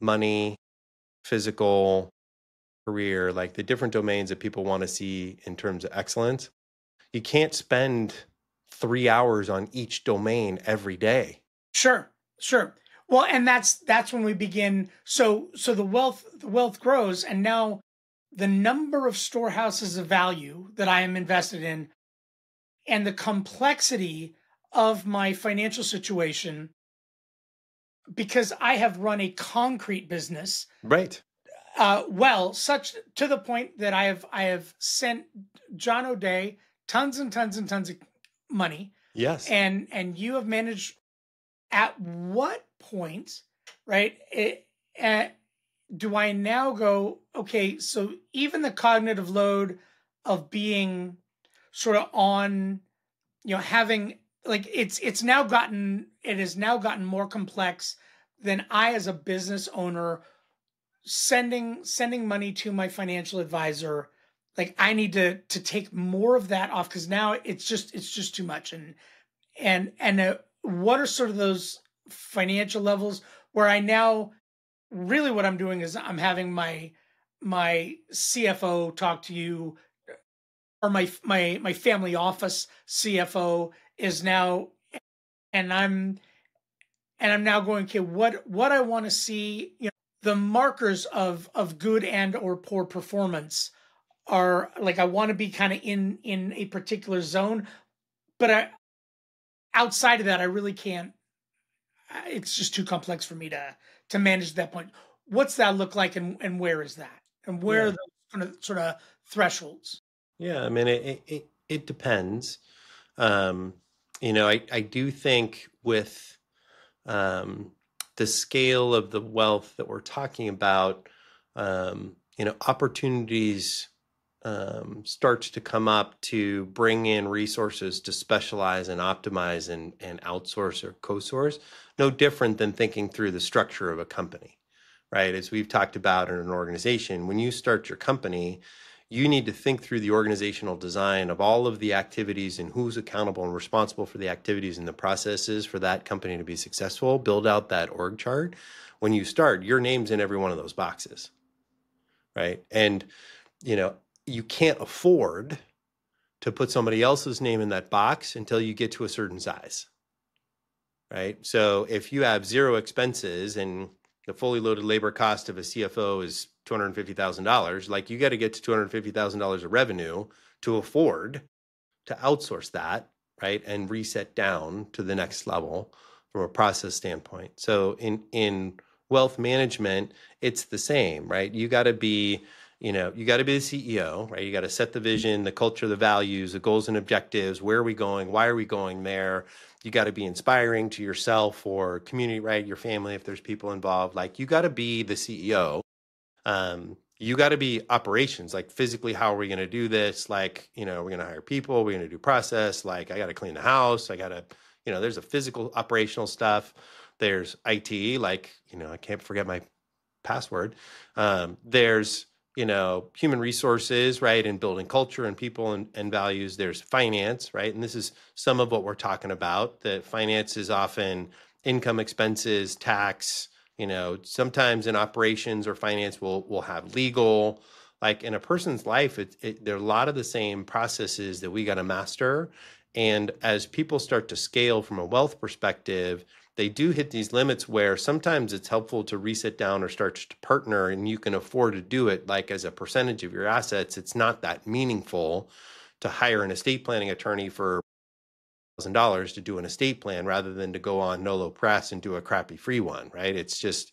Money, physical, career, like the different domains that people want to see in terms of excellence. You can't spend 3 hours on each domain every day. Sure. Well, and that's when we begin. So the wealth grows, and now the number of storehouses of value that I am invested in and the complexity of my financial situation, because I have run a concrete business, Right. such to the point that I have sent John O'Dea tons and tons and tons of money, Yes. and you have managed. At what point, right? Do I now go, okay, so even the cognitive load of being sort of on, having like it has now gotten more complex than I as a business owner sending money to my financial advisor. Like I need to take more of that off because now it's just too much. And what are sort of those financial levels where I now really what I'm doing is I'm having my CFO talk to you, or my family office CFO is now, and I'm now going, okay, what I want to see, the markers of good and or poor performance are like I want to be kind of in a particular zone, but outside of that I really can't. It's just too complex for me to manage at that point. What's that look like, and where is that, and where are Yeah. those sort of thresholds? Yeah. I mean, it depends. Um, I do think with the scale of the wealth that we're talking about, opportunities starts to come up to bring in resources to specialize and optimize and outsource or co-source. No different than thinking through the structure of a company, right? As we've talked about in an organization, when you start your company, you need to think through the organizational design of all of the activities and who's accountable and responsible for the activities and the processes for that company to be successful. Build out that org chart. When you start, your name's in every one of those boxes, right? And, you can't afford to put somebody else's name in that box until you get to a certain size, right? So if you have zero expenses and the fully loaded labor cost of a CFO is $250,000, like you got to get to $250,000 of revenue to afford to outsource that, right? And reset down to the next level from a process standpoint. So in wealth management, it's the same, right? You got to be the CEO, right? You got to set the vision, the culture, the values, the goals and objectives. Where are we going? Why are we going there? You got to be inspiring to yourself or community, right? Your family, if there's people involved. Like you got to be the CEO. You got to be operations, like physically, how are we going to do this? Like, we're going to hire people, we're going to do process. Like, I got to clean the house. I got to, there's a physical operational stuff. There's IT, like, I can't forget my password. There's, human resources, right? And building culture and people and values. There's finance, right? And this is some of what we're talking about. That finance is often income, expenses, tax. Sometimes in operations or finance, we'll have legal. Like in a person's life, there are a lot of the same processes that we got to master. And as people start to scale from a wealth perspective, they do hit these limits where sometimes it's helpful to reset down or start to partner, and you can afford to do it like as a percentage of your assets. It's not that meaningful to hire an estate planning attorney for $1,000 to do an estate plan rather than to go on Nolo Press and do a crappy free one, right? It's just,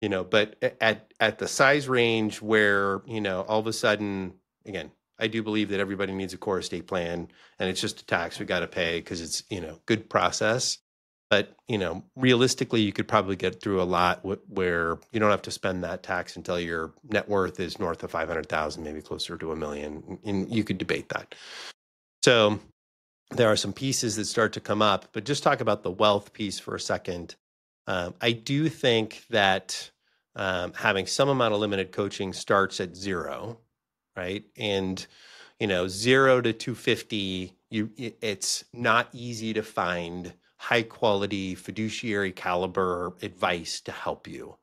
but at the size range where, all of a sudden, again, I do believe that everybody needs a core estate plan, and it's just a tax we got to pay because it's, good process. But, realistically, you could probably get through a lot where you don't have to spend that tax until your net worth is north of 500,000, maybe closer to $1 million. And you could debate that. So there are some pieces that start to come up, but just talk about the wealth piece for a second. I do think that having some amount of limited coaching starts at zero, right? And, 0 to 250, it's not easy to find high quality fiduciary caliber advice to help you.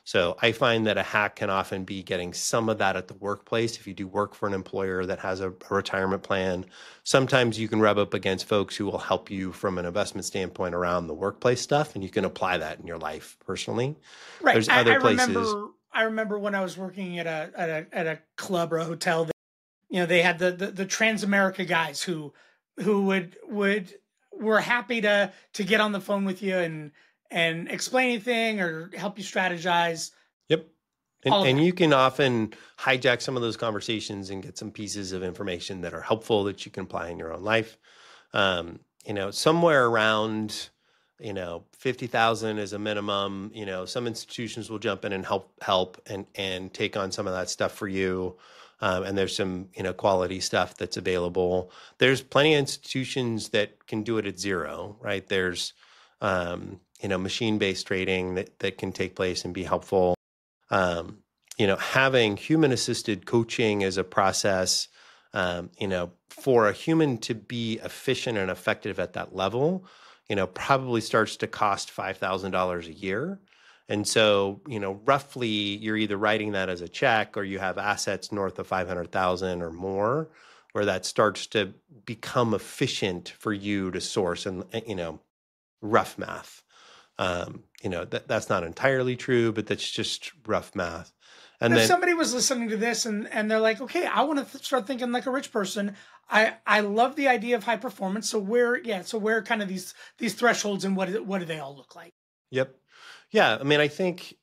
So I find that a hack can often be getting some of that at the workplace. If you do work for an employer that has a retirement plan, sometimes you can rub up against folks who will help you from an investment standpoint around the workplace stuff, and you can apply that in your life personally. Right. There's other places. I remember when I was working at a club or a hotel that, they had the Transamerica guys who were happy to get on the phone with you and explain anything or help you strategize. Yep. All of And that. you can often hijack some of those conversations and get some pieces of information that are helpful that you can apply in your own life. Somewhere around, 50,000 is a minimum. Some institutions will jump in and help and take on some of that stuff for you. And there's some, quality stuff that's available. There's plenty of institutions that can do it at zero, right? There's, machine-based trading that can take place and be helpful. Having human-assisted coaching as a process, for a human to be efficient and effective at that level, probably starts to cost $5,000 a year. And so, roughly you're either writing that as a check or you have assets north of 500,000 or more, where that starts to become efficient for you to source and, rough math. That's not entirely true, but that's just rough math. And if then somebody was listening to this and they're like, okay, I want to start thinking like a rich person. I love the idea of high performance. So where kind of these thresholds and what do they all look like? Yep. Yeah. I mean, I think,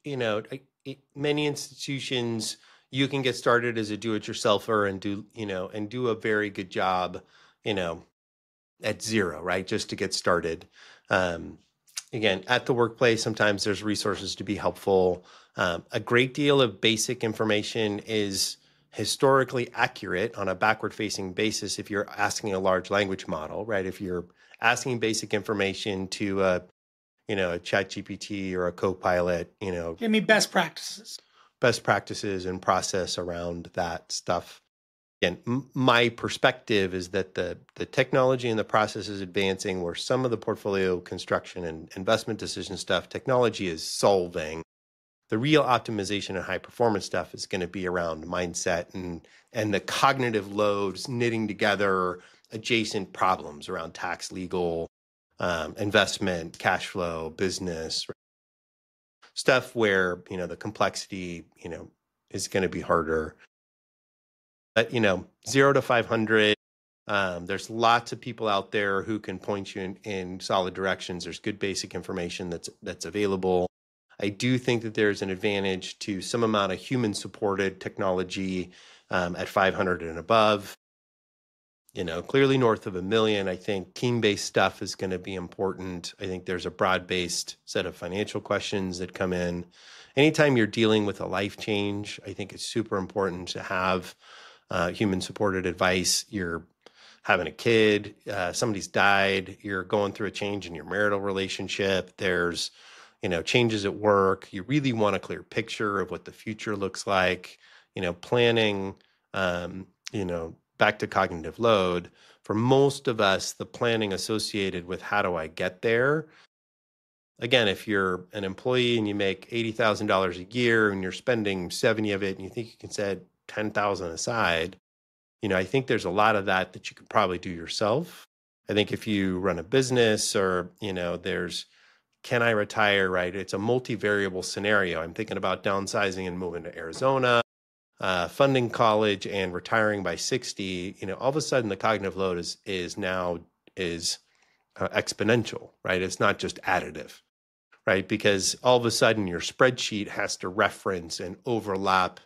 many institutions, you can get started as a do-it-yourselfer and do a very good job, at zero, right? Just to get started. Again, at the workplace, sometimes there's resources to be helpful. A great deal of basic information is historically accurate on a backward-facing basis if you're asking a large language model, right? If you're asking basic information to a ChatGPT or a Copilot, Give me best practices and process around that stuff. Again, my perspective is that the technology and the process is advancing where some of the portfolio construction and investment decision stuff, technology is solving. The real optimization and high performance stuff is going to be around mindset and the cognitive loads knitting together adjacent problems around tax, legal, investment, cash flow, business, stuff where, the complexity, is going to be harder. But, 0 to 500, there's lots of people out there who can point you in solid directions. There's good basic information that's available. I do think that there's an advantage to some amount of human-supported technology at 500 and above. Clearly north of $1 million, I think team-based stuff is going to be important. I think there's a broad-based set of financial questions that come in. Anytime you're dealing with a life change, I think it's super important to have human-supported advice. You're having a kid, somebody's died, you're going through a change in your marital relationship, there's, changes at work. You really want a clear picture of what the future looks like, planning, back to cognitive load. For most of us, the planning associated with how do I get there? Again, if you're an employee and you make $80,000 a year and you're spending 70 of it and you think you can set 10,000 aside, I think there's a lot of that you could probably do yourself. I think if you run a business or, there's, can I retire, right? It's a multivariable scenario. I'm thinking about downsizing and moving to Arizona, funding college and retiring by 60, all of a sudden the cognitive load is now exponential, right? It's not just additive, right? Because all of a sudden your spreadsheet has to reference and overlap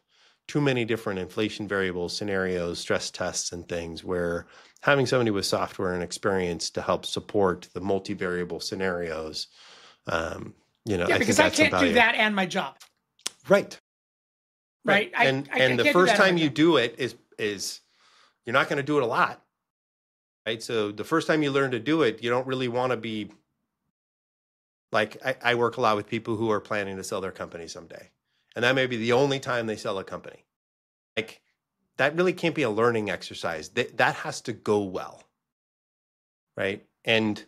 too many different inflation variables, scenarios, stress tests, and things where having somebody with software and experience to help support the multivariable scenarios, because I can't do that and my job. Right. Right. And the first time you do it is you're not going to do it a lot. Right. So the first time you learn to do it, you don't really want to be like, I work a lot with people who are planning to sell their company someday. And that may be the only time they sell a company. Like that really can't be a learning exercise. That has to go well. Right. And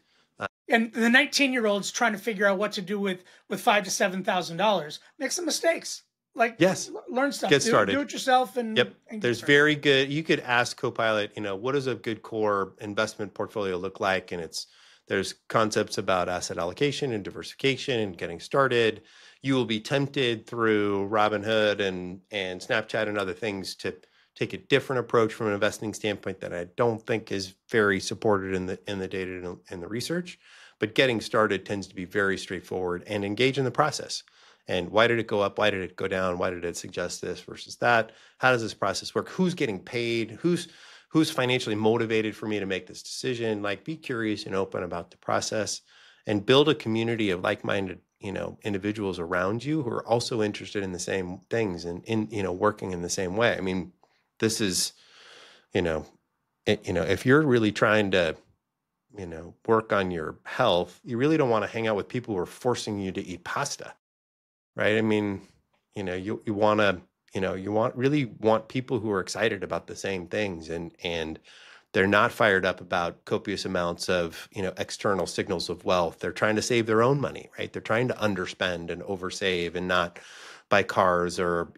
the 19-year-old's trying to figure out what to do with $5,000 to $7,000 makes some mistakes. Like, yes, learn stuff. Get started. Do it yourself. And yep. And there's very good. You could ask Copilot, what does a good core investment portfolio look like? And There's concepts about asset allocation and diversification and getting started. You will be tempted through Robinhood and Snapchat and other things to take a different approach from an investing standpoint that I don't think is very supported in the data and the research. But getting started tends to be very straightforward and engage in the process. And why did it go up? Why did it go down? Why did it suggest this versus that? How does this process work? Who's getting paid? Who's financially motivated for me to make this decision? Like, be curious and open about the process and build a community of like-minded, individuals around you who are also interested in the same things and working in the same way. I mean, this is, if you're really trying to, work on your health, you really don't want to hang out with people who are forcing you to eat pasta, right? I mean, you really want people who are excited about the same things and they're not fired up about copious amounts of, external signals of wealth. They're trying to save their own money, right? They're trying to underspend and oversave and not buy cars or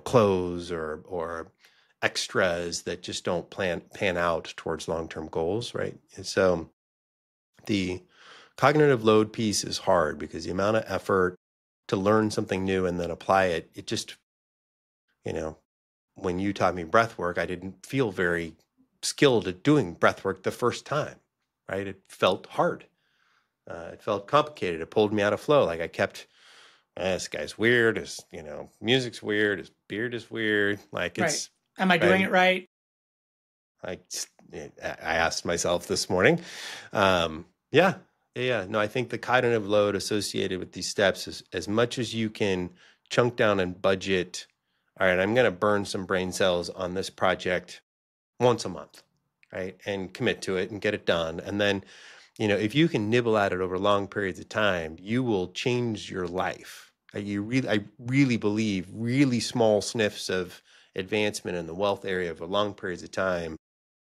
clothes or extras that just don't pan out towards long-term goals, right? And so the cognitive load piece is hard because the amount of effort to learn something new and then apply it, it just, when you taught me breath work, I didn't feel very skilled at doing breath work the first time, right? It felt hard. It felt complicated. It pulled me out of flow. Like I kept, this guy's weird. His, music's weird. His beard is weird. Like it's, right. Am I doing it right? I asked myself this morning. Yeah. No, I think the cognitive load associated with these steps is as much as you can chunk down and budget. All right, I'm going to burn some brain cells on this project once a month, right? And commit to it and get it done. And then, if you can nibble at it over long periods of time, you will change your life. I really believe really small sniffs of advancement in the wealth area over long periods of time.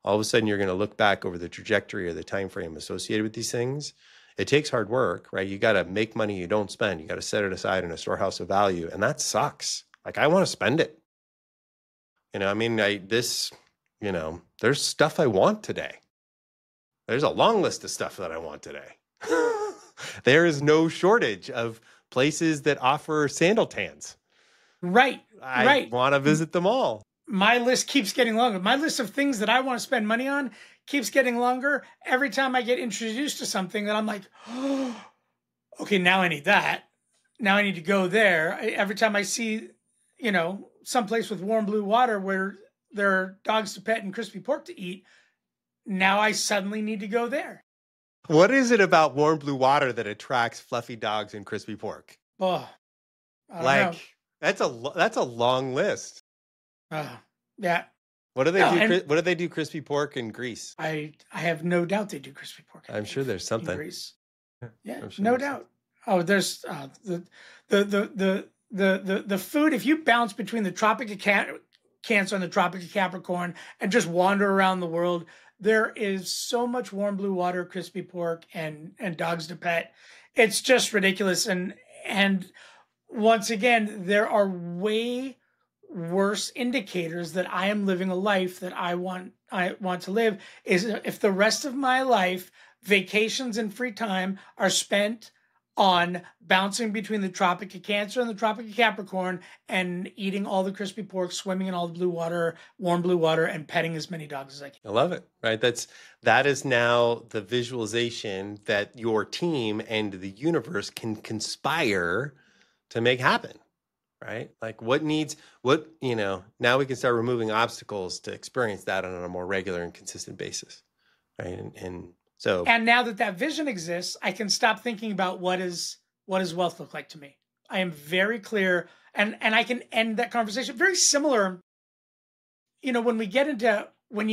All of a sudden, you're going to look back over the trajectory or the time frame associated with these things. It takes hard work, right? You got to make money you don't spend. You got to set it aside in a storehouse of value. And that sucks. Like, I want to spend it. There's stuff I want today. There's a long list of stuff that I want today. There is no shortage of places that offer sandal tans. Right. I want to visit them all. My list keeps getting longer. My list of things that I want to spend money on keeps getting longer every time I get introduced to something that I'm like, oh, okay, now I need that. Now I need to go there. Every time I see, someplace with warm blue water where there are dogs to pet and crispy pork to eat, now I suddenly need to go there. What is it about warm blue water that attracts fluffy dogs and crispy pork? Oh, I don't know. That's a long list. Yeah. What do they do crispy pork in Greece? I have no doubt they do crispy pork. I'm sure there's something. In Greece. Yeah, sure no doubt. Oh, there's the food. If you bounce between the Tropic of Cancer and the Tropic of Capricorn and just wander around the world, there is so much warm blue water, crispy pork, and dogs to pet. It's just ridiculous. And once again, there are way worse indicators that I am living a life that I want to live is if the rest of my life, vacations and free time are spent on bouncing between the Tropic of Cancer and the Tropic of Capricorn and eating all the crispy pork, swimming in all the blue water, warm blue water, and petting as many dogs as I can. I love it, right? That is now the visualization that your team and the universe can conspire to make happen, right? Like now we can start removing obstacles to experience that on a more regular and consistent basis, right? And now that vision exists, I can stop thinking about what does wealth look like to me. I am very clear, and I can end that conversation. Very similar, when you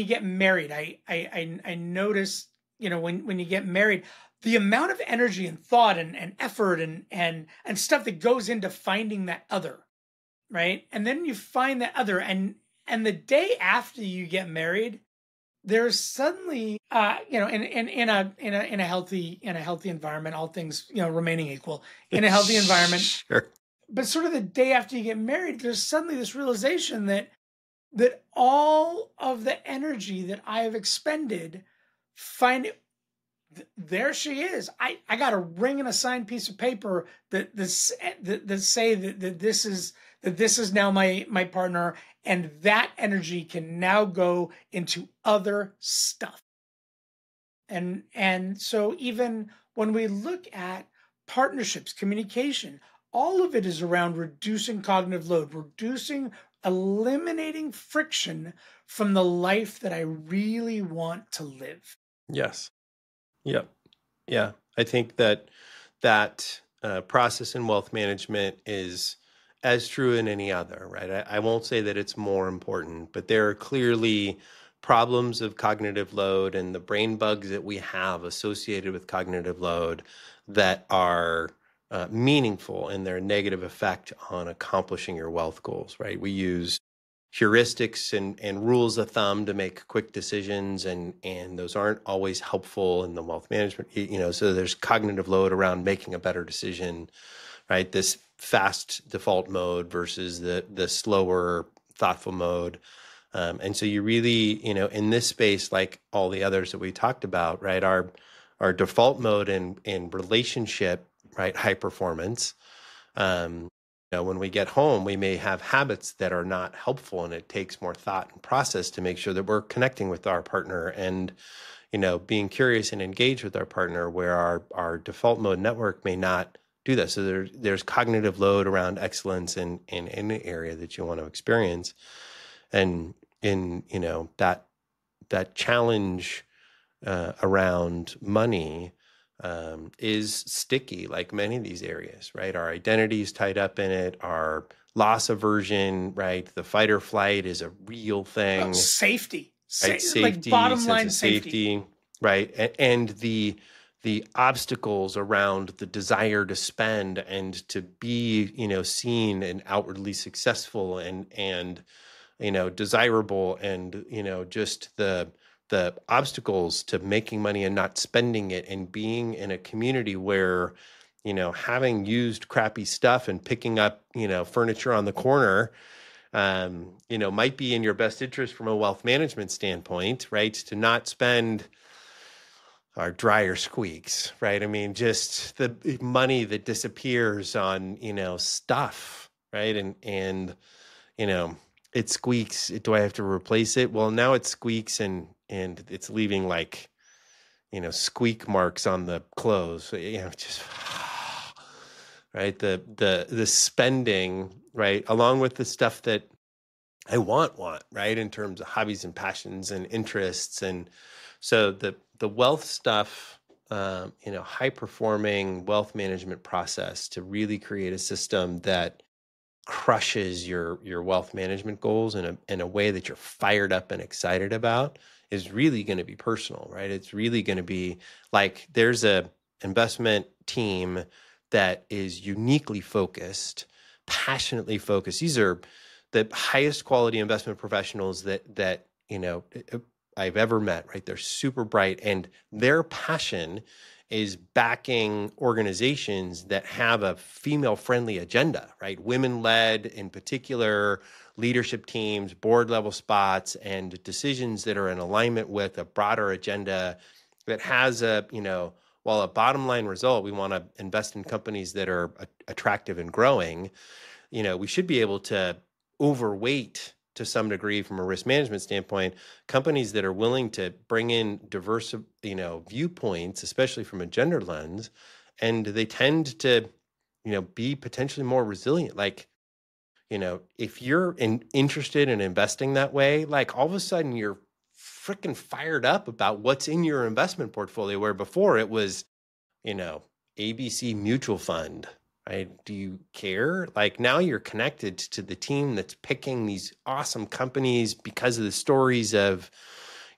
get married, I notice, when you get married, the amount of energy and thought and effort and stuff that goes into finding that other, right? And then you find that other, and the day after you get married, there's suddenly, in a healthy environment, all things, remaining equal in a healthy environment. Sure. But sort of the day after you get married, there's suddenly this realization that all of the energy that I have expended there she is. I got a ring and a signed piece of paper that say that this is now my partner, and that energy can now go into other stuff. And so even when we look at partnerships, communication, all of it is around reducing cognitive load, eliminating friction from the life that I really want to live. Yes. Yep. Yeah. I think that process in wealth management is as true in any other, right? I won't say that it's more important, but there are clearly problems of cognitive load and the brain bugs that we have associated with cognitive load that are meaningful in their negative effect on accomplishing your wealth goals, right? We use heuristics and rules of thumb to make quick decisions, and those aren't always helpful in the wealth management, so there's cognitive load around making a better decision, right? This fast default mode versus the slower thoughtful mode. And so you really, in this space, like all the others that we talked about, right, our default mode in relationship, right, high performance, when we get home, we may have habits that are not helpful, and it takes more thought and process to make sure that we're connecting with our partner and, being curious and engaged with our partner, where our default mode network may not do that. So there's cognitive load around excellence in any area that you want to experience. And in, that challenge around money is sticky, like many of these areas, right? Our identity is tied up in it, our loss aversion, right? The fight or flight is a real thing. Safety. Right? Safety, like bottom line safety, right? And the obstacles around the desire to spend and to be, seen and outwardly successful and desirable, and, just the obstacles to making money and not spending it, and being in a community where, having used crappy stuff and picking up, furniture on the corner, might be in your best interest from a wealth management standpoint, right? To not spend our dryer squeaks, right? I mean, just the money that disappears on, stuff, right? And, it squeaks. Do I have to replace it? Well, now it squeaks and it's leaving like, squeak marks on the clothes. Just right. The spending, right, along with the stuff that I want, right, in terms of hobbies and passions and interests. And so the wealth stuff, high performing wealth management process to really create a system that crushes your wealth management goals in a way that you're fired up and excited about is really going to be personal, right? It's really going to be like there's a investment team that is uniquely focused, passionately focused. These are the highest quality investment professionals that I've ever met, right? They're super bright, and their passion is backing organizations that have a female-friendly agenda, right? Women-led, in particular, leadership teams, board-level spots, and decisions that are in alignment with a broader agenda that has while a bottom-line result, we want to invest in companies that are attractive and growing. We should be able to overweight to some degree from a risk management standpoint, companies that are willing to bring in diverse, viewpoints, especially from a gender lens, and they tend to, be potentially more resilient. Like, if you're interested in investing that way, like all of a sudden you're freaking fired up about what's in your investment portfolio, where before it was, ABC mutual fund. Right? Do you care? Like now you're connected to the team that's picking these awesome companies because of the stories of,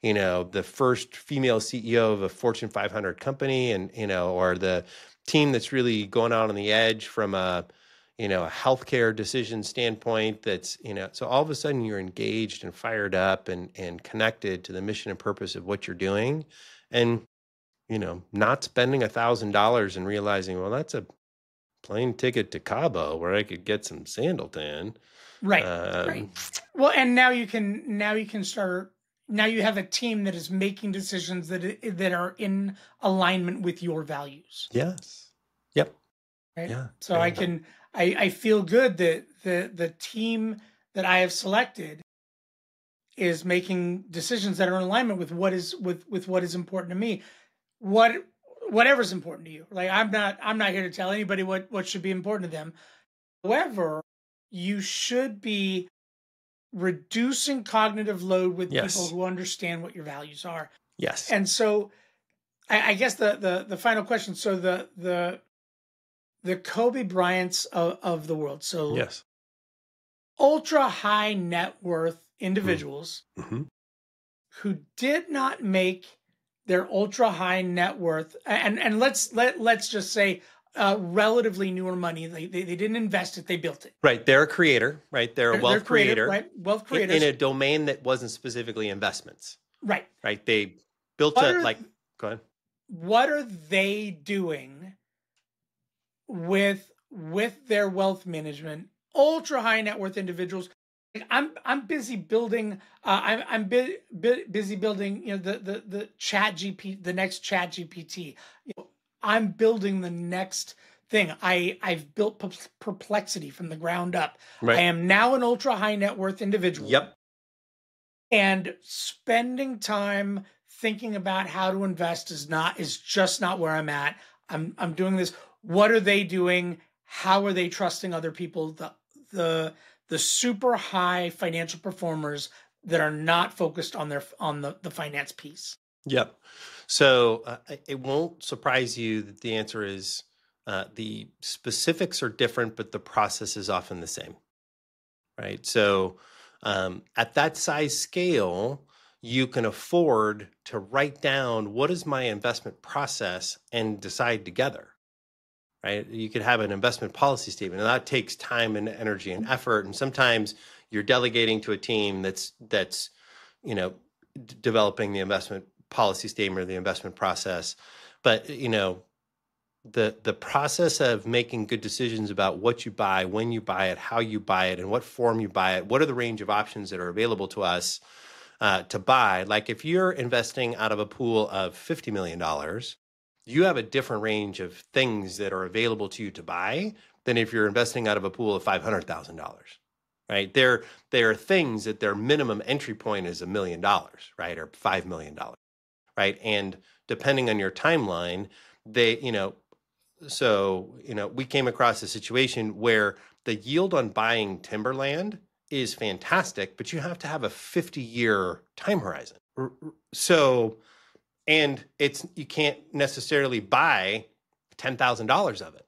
the first female CEO of a Fortune 500 company, and, or the team that's really going out on the edge from a healthcare decision standpoint. That's, so all of a sudden you're engaged and fired up and connected to the mission and purpose of what you're doing. And, not spending $1,000 and realizing, well, that's a plane ticket to Cabo where I could get some sandal tan. Right. Right. Well, and now you can start, now you have a team that is making decisions that are in alignment with your values. Yes. Yep. Right. Yeah. So I feel good that the team that I have selected is making decisions that are in alignment with what is important to me. Whatever's important to you. Like I'm not here to tell anybody what should be important to them. However, you should be reducing cognitive load with people who understand what your values are. Yes. And so I guess the final question. So the Kobe Bryants of the world. So yes. ultra high net worth individuals Mm-hmm. who did not make their ultra high net worth, and let's just say relatively newer money. They didn't invest it; they built it. Right, they're a creator. Right, they're a wealth creator. Right, wealth creators in a domain that wasn't specifically investments. Right, right. They built Go ahead. What are they doing with their wealth management? Ultra high net worth individuals. I'm busy building. I'm busy building. The Chat GP, the next Chat GPT. I'm building the next thing. I've built Perplexity from the ground up. Right. I am now an ultra high net worth individual. Yep. And spending time thinking about how to invest is just not where I'm at. I'm doing this. What are they doing? How are they trusting other people? The super high financial performers that are not focused on the finance piece. Yep. So it won't surprise you that the answer is the specifics are different, but the process is often the same, right? So at that size scale, you can afford to write down what is my investment process and decide together. Right? You could have an investment policy statement, and that takes time and energy and effort. And sometimes you're delegating to a team that's developing the investment policy statement or the investment process. But the process of making good decisions about what you buy, when you buy it, how you buy it, and what form you buy it, what are the range of options that are available to us to buy? Like if you're investing out of a pool of $50 million, you have a different range of things that are available to you to buy than if you're investing out of a pool of $500,000, right? There are things that their minimum entry point is $1 million, right? Or $5 million, right? And depending on your timeline, we came across a situation where the yield on buying timberland is fantastic, but you have to have a 50-year time horizon. So, and you can't necessarily buy $10,000 of it,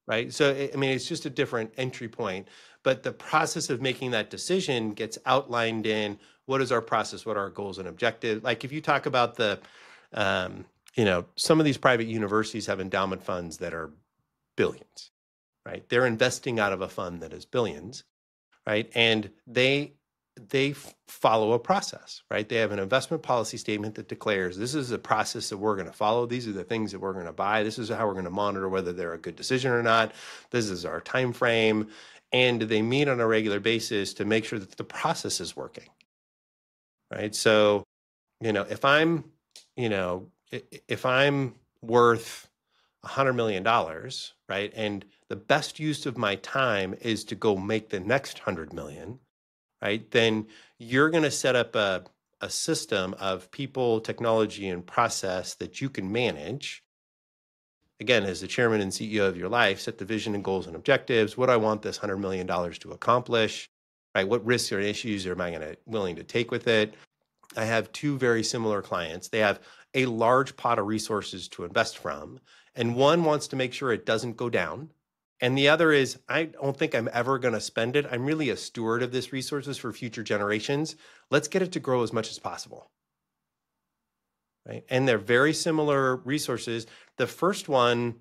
right? So, it's just a different entry point. But the process of making that decision gets outlined in what is our process, what are our goals and objectives. Like if you talk about some of these private universities have endowment funds that are billions, right? They're investing out of a fund that is billions, right? And they follow a process, right? They have an investment policy statement that declares this is a process that we're going to follow. These are the things that we're going to buy. This is how we're going to monitor whether they're a good decision or not. This is our time frame. And they meet on a regular basis to make sure that the process is working, right? So, if I'm worth $100 million, right, and the best use of my time is to go make the next 100 million, right, then you're going to set up a system of people, technology, and process that you can manage. Again, as the chairman and CEO of your life, set the vision and goals and objectives. What do I want this $100 million to accomplish, right? What risks or issues am I willing to take with it? I have two very similar clients. They have a large pot of resources to invest from, and one wants to make sure it doesn't go down. And the other is, I don't think I'm ever going to spend it. I'm really a steward of this resources for future generations. Let's get it to grow as much as possible. Right? And they're very similar resources. The first one,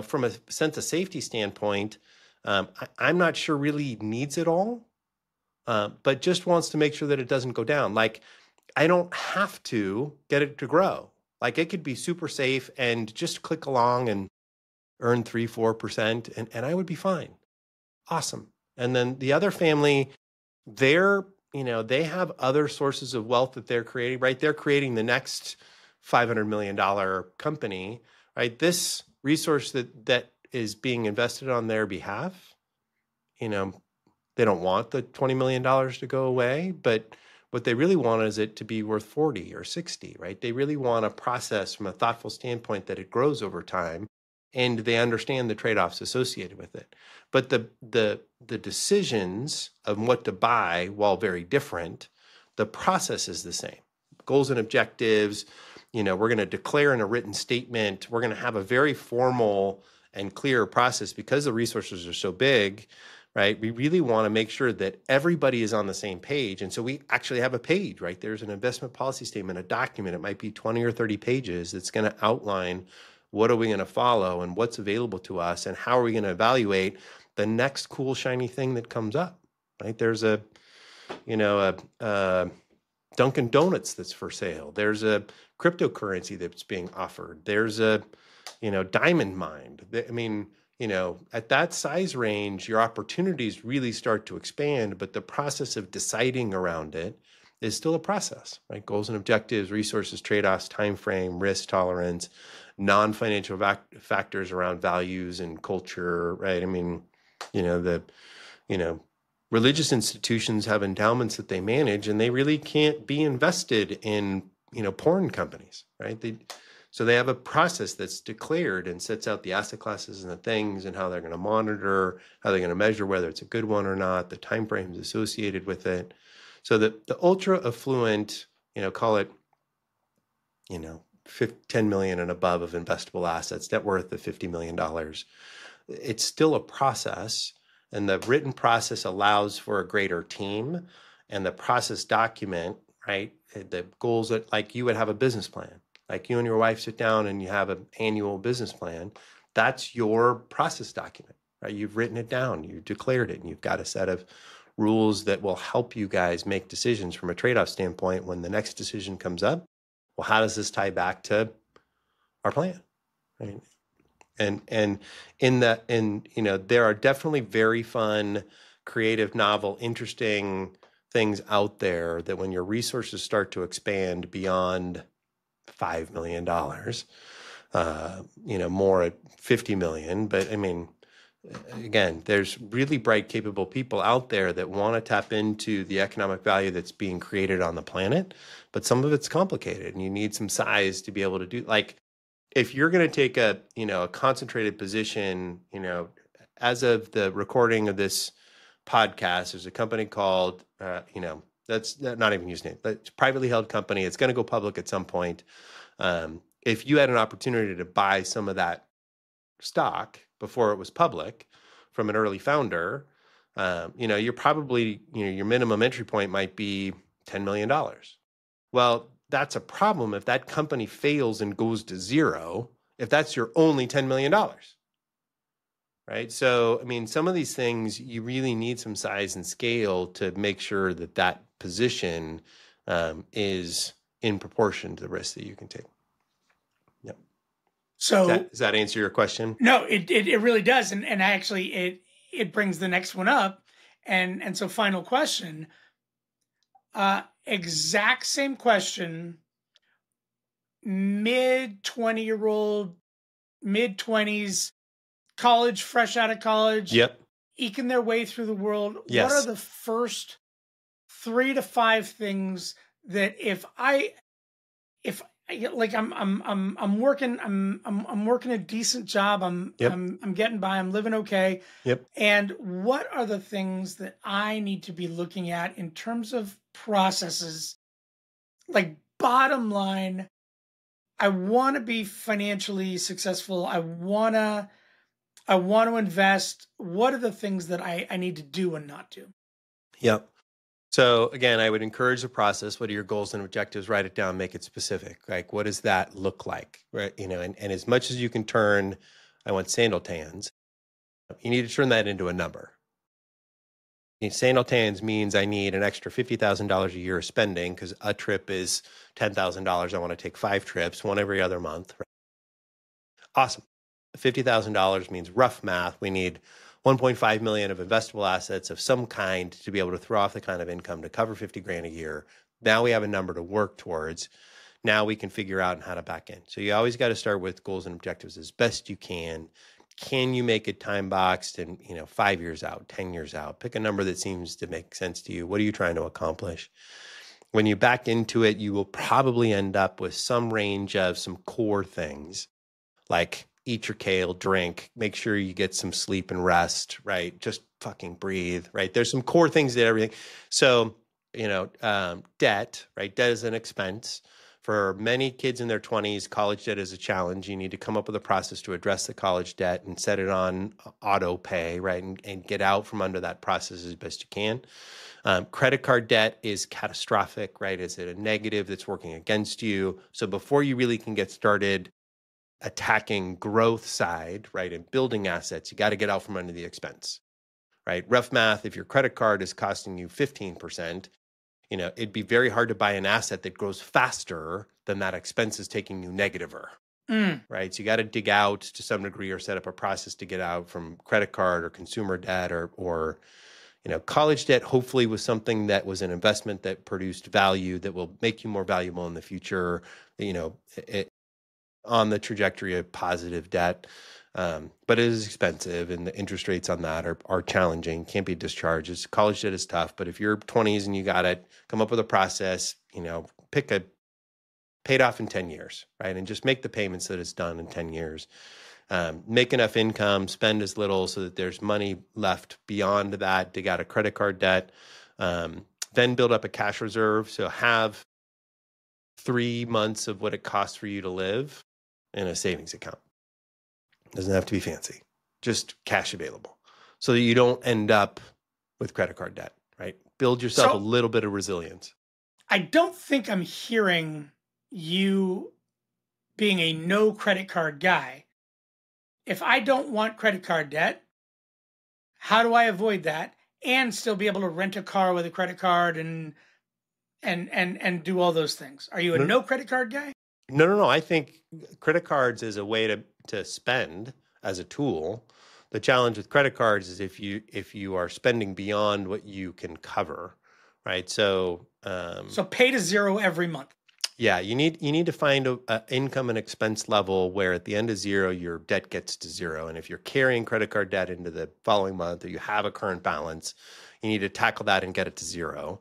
from a sense of safety standpoint, I'm not sure really needs it all, but just wants to make sure that it doesn't go down. Like, I don't have to get it to grow. Like it could be super safe and just click along and earn 3-4%, and I would be fine. Awesome. And then the other family, they're they have other sources of wealth that they're creating, right? They're creating the next $500 million company, right? This resource that is being invested on their behalf, they don't want the $20 million to go away, but what they really want is it to be worth 40 or 60, right? They really want a process from a thoughtful standpoint that it grows over time, and they understand the trade-offs associated with it. But the decisions of what to buy, while very different, the process is the same. Goals and objectives, we're going to declare in a written statement. We're going to have a very formal and clear process because the resources are so big, right? We really want to make sure that everybody is on the same page. And so we actually have a page, right? There's an investment policy statement, a document. It might be 20 or 30 pages that's going to outline what are we going to follow and what's available to us and how are we going to evaluate the next cool, shiny thing that comes up, right? There's a Dunkin' Donuts that's for sale. There's a cryptocurrency that's being offered. There's a, diamond mine. I mean, at that size range, your opportunities really start to expand, but the process of deciding around it is still a process, right? Goals and objectives, resources, trade-offs, time frame, risk tolerance, non-financial factors around values and culture, right? I mean, religious institutions have endowments that they manage, and they really can't be invested in, porn companies, right? So they have a process that's declared and sets out the asset classes and the things and how they're going to monitor, how they're going to measure whether it's a good one or not, the timeframes associated with it. So the ultra affluent, call it, 10 million and above of investable assets, net worth of $50 million. It's still a process, and the written process allows for a greater team, and the process document, right? The goals that, like, you would have a business plan. Like you and your wife sit down and you have an annual business plan. That's your process document, right? You've written it down, you've declared it, and you've got a set of rules that will help you guys make decisions from a trade-off standpoint when the next decision comes up. Well, how does this tie back to our plan, right? And there are definitely very fun, creative, novel, interesting things out there that when your resources start to expand beyond $5 million, more at 50 million. But I mean, again, there's really bright, capable people out there that want to tap into the economic value that's being created on the planet, but some of it's complicated and you need some size to be able to do. Like, if you're going to take a concentrated position, as of the recording of this podcast, there's a company called, that's not even using it, but it's a privately held company. It's going to go public at some point. If you had an opportunity to buy some of that stock before it was public from an early founder, you're probably, your minimum entry point might be $10 million. Well, that's a problem if that company fails and goes to zero, if that's your only $10 million. Right. So, I mean, some of these things, you really need some size and scale to make sure that that position is in proportion to the risk that you can take. Yep. So does that answer your question? No, it really does. And actually it brings the next one up. And so final question, exact same question, mid-20s, college, fresh out of college. Yep. Eking their way through the world. Yes. What are the first 3 to 5 things that I'm working a decent job. I'm getting by. I'm living okay. Yep. And what are the things that I need to be looking at in terms of processes? Like, bottom line, I want to be financially successful. I want to invest. What are the things that I need to do and not do? Yep. So again, I would encourage the process. What are your goals and objectives? Write it down, make it specific. Like, what does that look like? Right. And as much as you can turn, I want sandal tans, you need to turn that into a number. Sandal tans means I need an extra $50,000 a year of spending because a trip is $10,000. I want to take 5 trips, one every other month. Right? Awesome. $50,000 means, rough math, we need 1.5 million of investable assets of some kind to be able to throw off the kind of income to cover 50 grand a year. Now we have a number to work towards. Now we can figure out how to back in. So you always got to start with goals and objectives as best you can. Can you make it time boxed and, 5 years out, 10 years out? Pick a number that seems to make sense to you. What are you trying to accomplish? When you back into it, you will probably end up with some range of some core things like eat your kale, drink, make sure you get some sleep and rest, right? Just fucking breathe, right? There's some core things that everything. So, debt, right? Debt is an expense. For many kids in their 20s, college debt is a challenge. You need to come up with a process to address the college debt and set it on auto pay, right? And get out from under that process as best you can. Credit card debt is catastrophic, right? Is it a negative that's working against you? So before you really can get started attacking growth side, right, and building assets, you got to get out from under the expense, right? Rough math, if your credit card is costing you 15%, it'd be very hard to buy an asset that grows faster than that expense is taking you negativer, right? So you got to dig out to some degree or set up a process to get out from credit card or consumer debt or college debt, hopefully was something that was an investment that produced value that will make you more valuable in the future, on the trajectory of positive debt. But it is expensive and the interest rates on that are challenging, can't be discharged. College debt is tough, but if you're 20s and you got it, come up with a process, paid off in 10 years, right? And just make the payments that it's done in 10 years. Make enough income, spend as little so that there's money left beyond that to get a credit card debt. Then build up a cash reserve. So have 3 months of what it costs for you to live in a savings account. Doesn't have to be fancy, just cash available so that you don't end up with credit card debt, right? Build yourself a little bit of resilience. I don't think I'm hearing you being a no credit card guy. If I don't want credit card debt, how do I avoid that and still be able to rent a car with a credit card and do all those things? Are you a no credit card guy? No. I think credit cards is a way to spend as a tool. The challenge with credit cards is if you are spending beyond what you can cover, right? So pay to zero every month. Yeah, you need to find a income and expense level where at the end of zero, your debt gets to zero. And if you're carrying credit card debt into the following month or you have a current balance, you need to tackle that and get it to zero.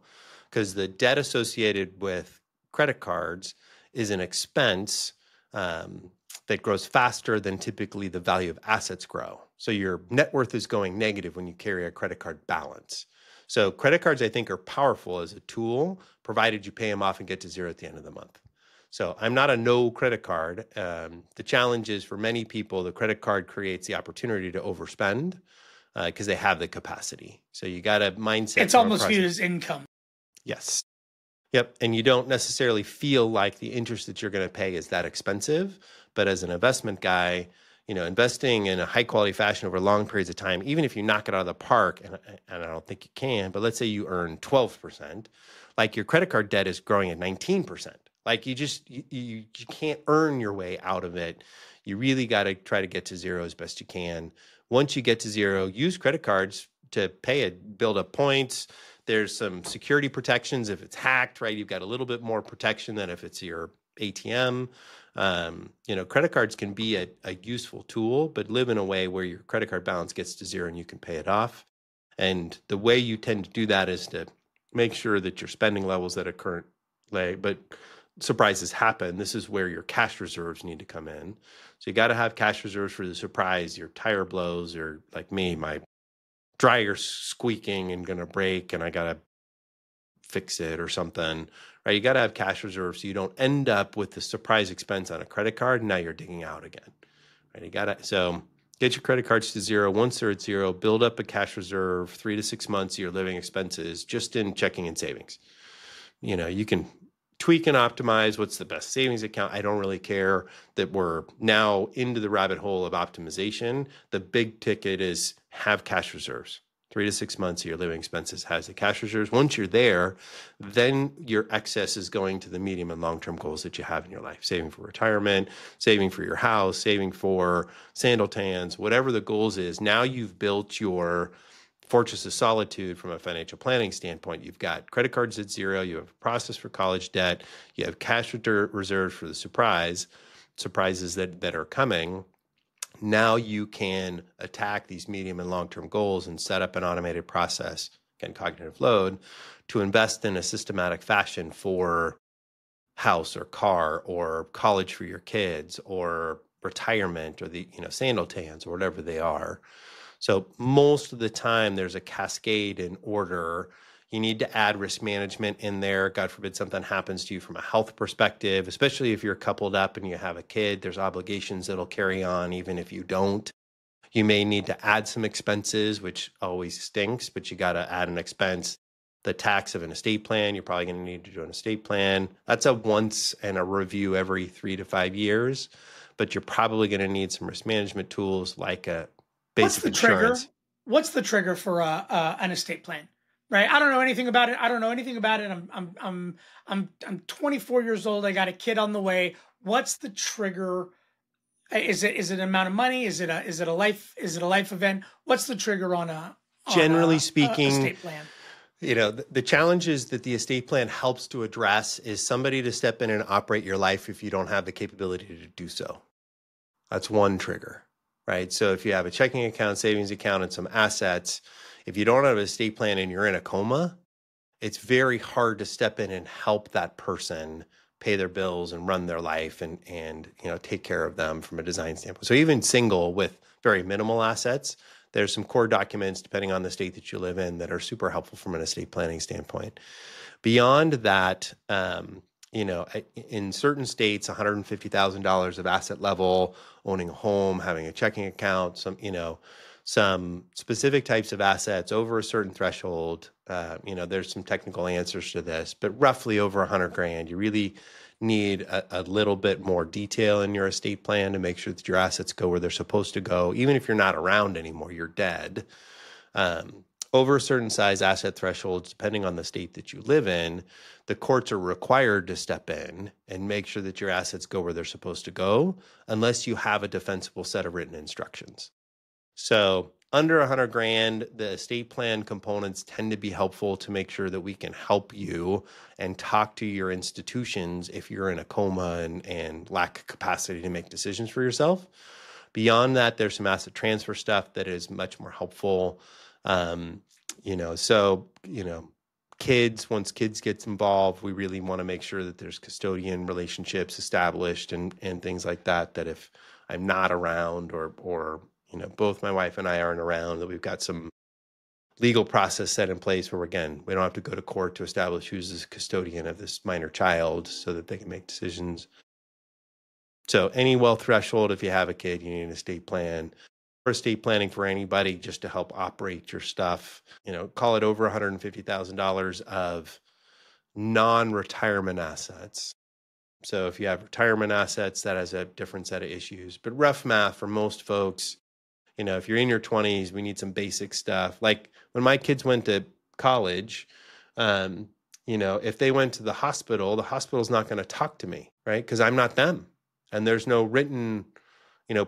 Because the debt associated with credit cards is an expense that grows faster than typically the value of assets grow. So your net worth is going negative when you carry a credit card balance. So credit cards, I think, are powerful as a tool, provided you pay them off and get to zero at the end of the month. So I'm not a no credit card. The challenge is for many people, the credit card creates the opportunity to overspend because they have the capacity. So you got a mindset. It's almost viewed as income. Yes. Yep. And you don't necessarily feel like the interest that you're going to pay is that expensive. But as an investment guy, investing in a high quality fashion over long periods of time, even if you knock it out of the park, and I don't think you can, but let's say you earn 12%, like your credit card debt is growing at 19%. Like you can't earn your way out of it. You really got to try to get to zero as best you can. Once you get to zero, use credit cards to pay it, build up points. There's some security protections. If it's hacked, right, you've got a little bit more protection than if it's your ATM. Credit cards can be a useful tool, but live in a way where your credit card balance gets to zero and you can pay it off. And the way you tend to do that is to make sure that your spending levels at a current leg, but surprises happen. This is where your cash reserves need to come in. So you got to have cash reserves for the surprise. Your tire blows, or like me, my dryer's squeaking and going to break and I got to fix it or something, right? You got to have cash reserves so you don't end up with the surprise expense on a credit card and now you're digging out again, right? So get your credit cards to zero. Once they're at zero, build up a cash reserve 3 to 6 months of your living expenses just in checking and savings. You can tweak and optimize what's the best savings account. I don't really care that we're now into the rabbit hole of optimization. The big ticket is have cash reserves. 3 to 6 months of your living expenses has the cash reserves. Once you're there, then your excess is going to the medium and long-term goals that you have in your life, saving for retirement, saving for your house, saving for sandal tans, whatever the goals is. Now you've built your fortress of solitude from a financial planning standpoint. You've got credit cards at zero, you have a process for college debt, you have cash reserves for the surprises that are coming. Now you can attack these medium and long-term goals and set up an automated process, again, cognitive load, to invest in a systematic fashion for house or car or college for your kids or retirement or the sandal tans or whatever they are. So most of the time there's a cascade in order. You need to add risk management in there. God forbid something happens to you from a health perspective, especially if you're coupled up and you have a kid, there's obligations that'll carry on even if you don't. You may need to add some expenses, which always stinks, but you got to add an expense. The tax of an estate plan, you're probably going to need to do an estate plan. That's a once and a review every 3 to 5 years, but you're probably going to need some risk management tools like a basic insurance. What's the trigger for an estate plan? Right. I don't know anything about it. I'm 24 years old. I got a kid on the way. What's the trigger? Is it an amount of money? Is it a life event? What's the trigger on generally speaking, estate plan? The challenges that the estate plan helps to address is somebody to step in and operate your life if you don't have the capability to do so. That's one trigger, right? So if you have a checking account, savings account, and some assets, if you don't have an estate plan and you're in a coma, it's very hard to step in and help that person pay their bills and run their life and take care of them from a design standpoint. So even single with very minimal assets, there's some core documents, depending on the state that you live in, that are super helpful from an estate planning standpoint. Beyond that, in certain states, $150,000 of asset level, owning a home, having a checking account, some specific types of assets over a certain threshold. There's some technical answers to this, but roughly over $100,000, you really need a little bit more detail in your estate plan to make sure that your assets go where they're supposed to go. Even if you're not around anymore, you're dead. Over a certain size asset thresholds, depending on the state that you live in, the courts are required to step in and make sure that your assets go where they're supposed to go, unless you have a defensible set of written instructions. So under $100,000, the estate plan components tend to be helpful to make sure that we can help you and talk to your institutions if you're in a coma and lack capacity to make decisions for yourself. Beyond that, there's some asset transfer stuff that is much more helpful. Once kids get involved, we really want to make sure that there's custodian relationships established and things like that, that if I'm not around or both my wife and I aren't around, that we've got some legal process set in place where, again, we don't have to go to court to establish who's the custodian of this minor child so that they can make decisions. So any wealth threshold, if you have a kid, you need an estate plan. For estate planning for anybody, just to help operate your stuff, call it over $150,000 of non-retirement assets. So if you have retirement assets, that has a different set of issues. But rough math for most folks, if you're in your 20s, we need some basic stuff. Like when my kids went to college, if they went to the hospital's not going to talk to me, right? Because I'm not them. And there's no written,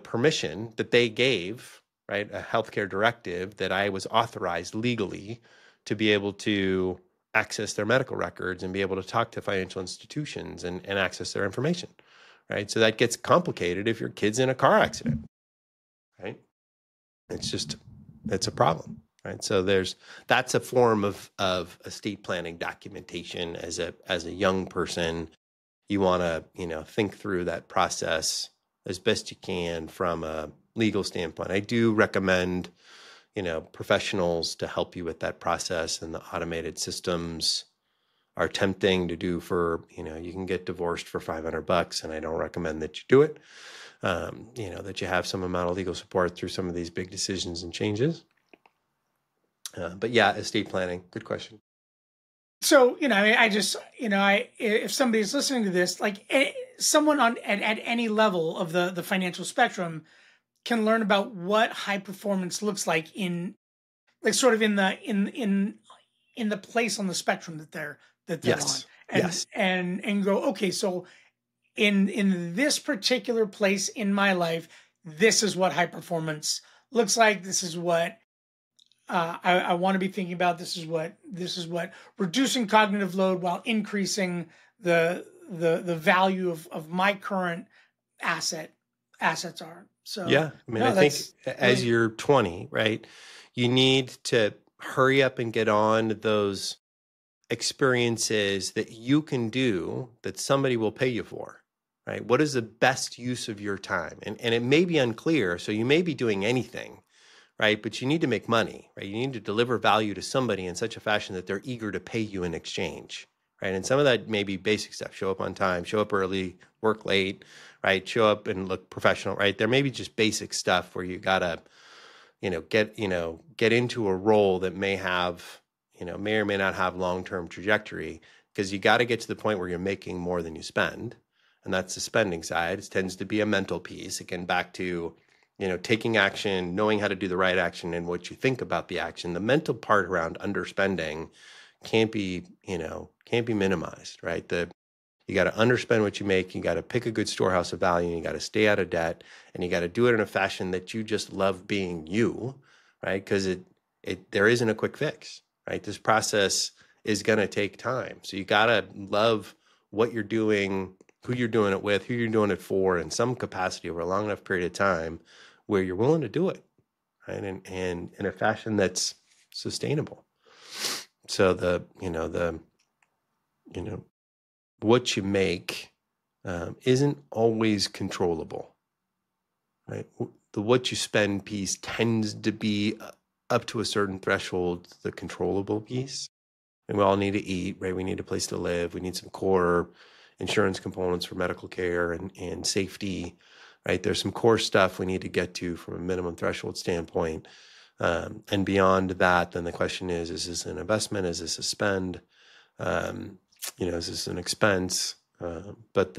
permission that they gave, right? A healthcare directive that I was authorized legally to be able to access their medical records and be able to talk to financial institutions and access their information, right? So that gets complicated if your kid's in a car accident, right? It's a problem, right? So that's a form of estate planning documentation. As a young person, you want to, think through that process as best you can from a legal standpoint. I do recommend, professionals to help you with that process, and the automated systems are tempting to do for, you can get divorced for $500, and I don't recommend that you do it. That you have some amount of legal support through some of these big decisions and changes. But yeah, estate planning, good question. So, if somebody's listening to this, like someone at any level of the financial spectrum can learn about what high performance looks like in like sort of in the place on the spectrum that they're Yes. on, Yes. and go, okay, so in this particular place in my life, this is what high performance looks like. This is what I want to be thinking about. This is what reducing cognitive load while increasing the value of my current assets are. So Yeah. I mean, no, I think that's as really you're 20, right, you need to hurry up and get on those experiences that you can do that somebody will pay you for, right? What is the best use of your time? And it may be unclear. So you may be doing anything, right? But you need to make money, right? You need to deliver value to somebody in such a fashion that they're eager to pay you in exchange, right? And some of that may be basic stuff: show up on time, show up early, work late, right? Show up and look professional, right? There may be just basic stuff where you gotta, get into a role that may have, may or may not have long-term trajectory, because you got to get to the point where you're making more than you spend. And that's the spending side. It tends to be a mental piece. Again, back to, taking action, knowing how to do the right action and what you think about the action. The mental part around underspending can't be minimized, right? You got to underspend what you make. You got to pick a good storehouse of value. You got to stay out of debt, and you got to do it in a fashion that you just love being you, right? Because there isn't a quick fix, right? This process is going to take time. So you got to love what you're doing, who you're doing it with, who you're doing it for, in some capacity over a long enough period of time where you're willing to do it, right? And in a fashion that's sustainable. So what you make isn't always controllable, right? The what you spend piece tends to be up to a certain threshold, the controllable piece. And we all need to eat, right? We need a place to live. We need some core insurance components for medical care and safety, right? There's some core stuff we need to get to from a minimum threshold standpoint. And beyond that, then the question is this an investment? Is this a spend? Is this an expense? But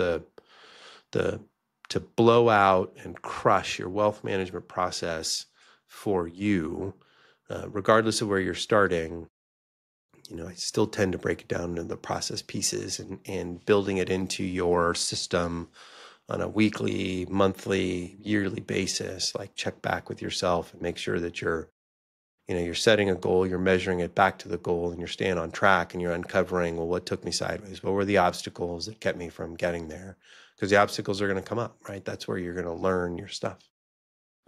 to blow out and crush your wealth management process for you, regardless of where you're starting, I still tend to break it down into the process pieces and building it into your system on a weekly, monthly, yearly basis. Like, check back with yourself and make sure that you're setting a goal, you're measuring it back to the goal, and you're staying on track, and you're uncovering, well, what took me sideways? What were the obstacles that kept me from getting there? Because the obstacles are going to come up, right? That's where you're going to learn your stuff.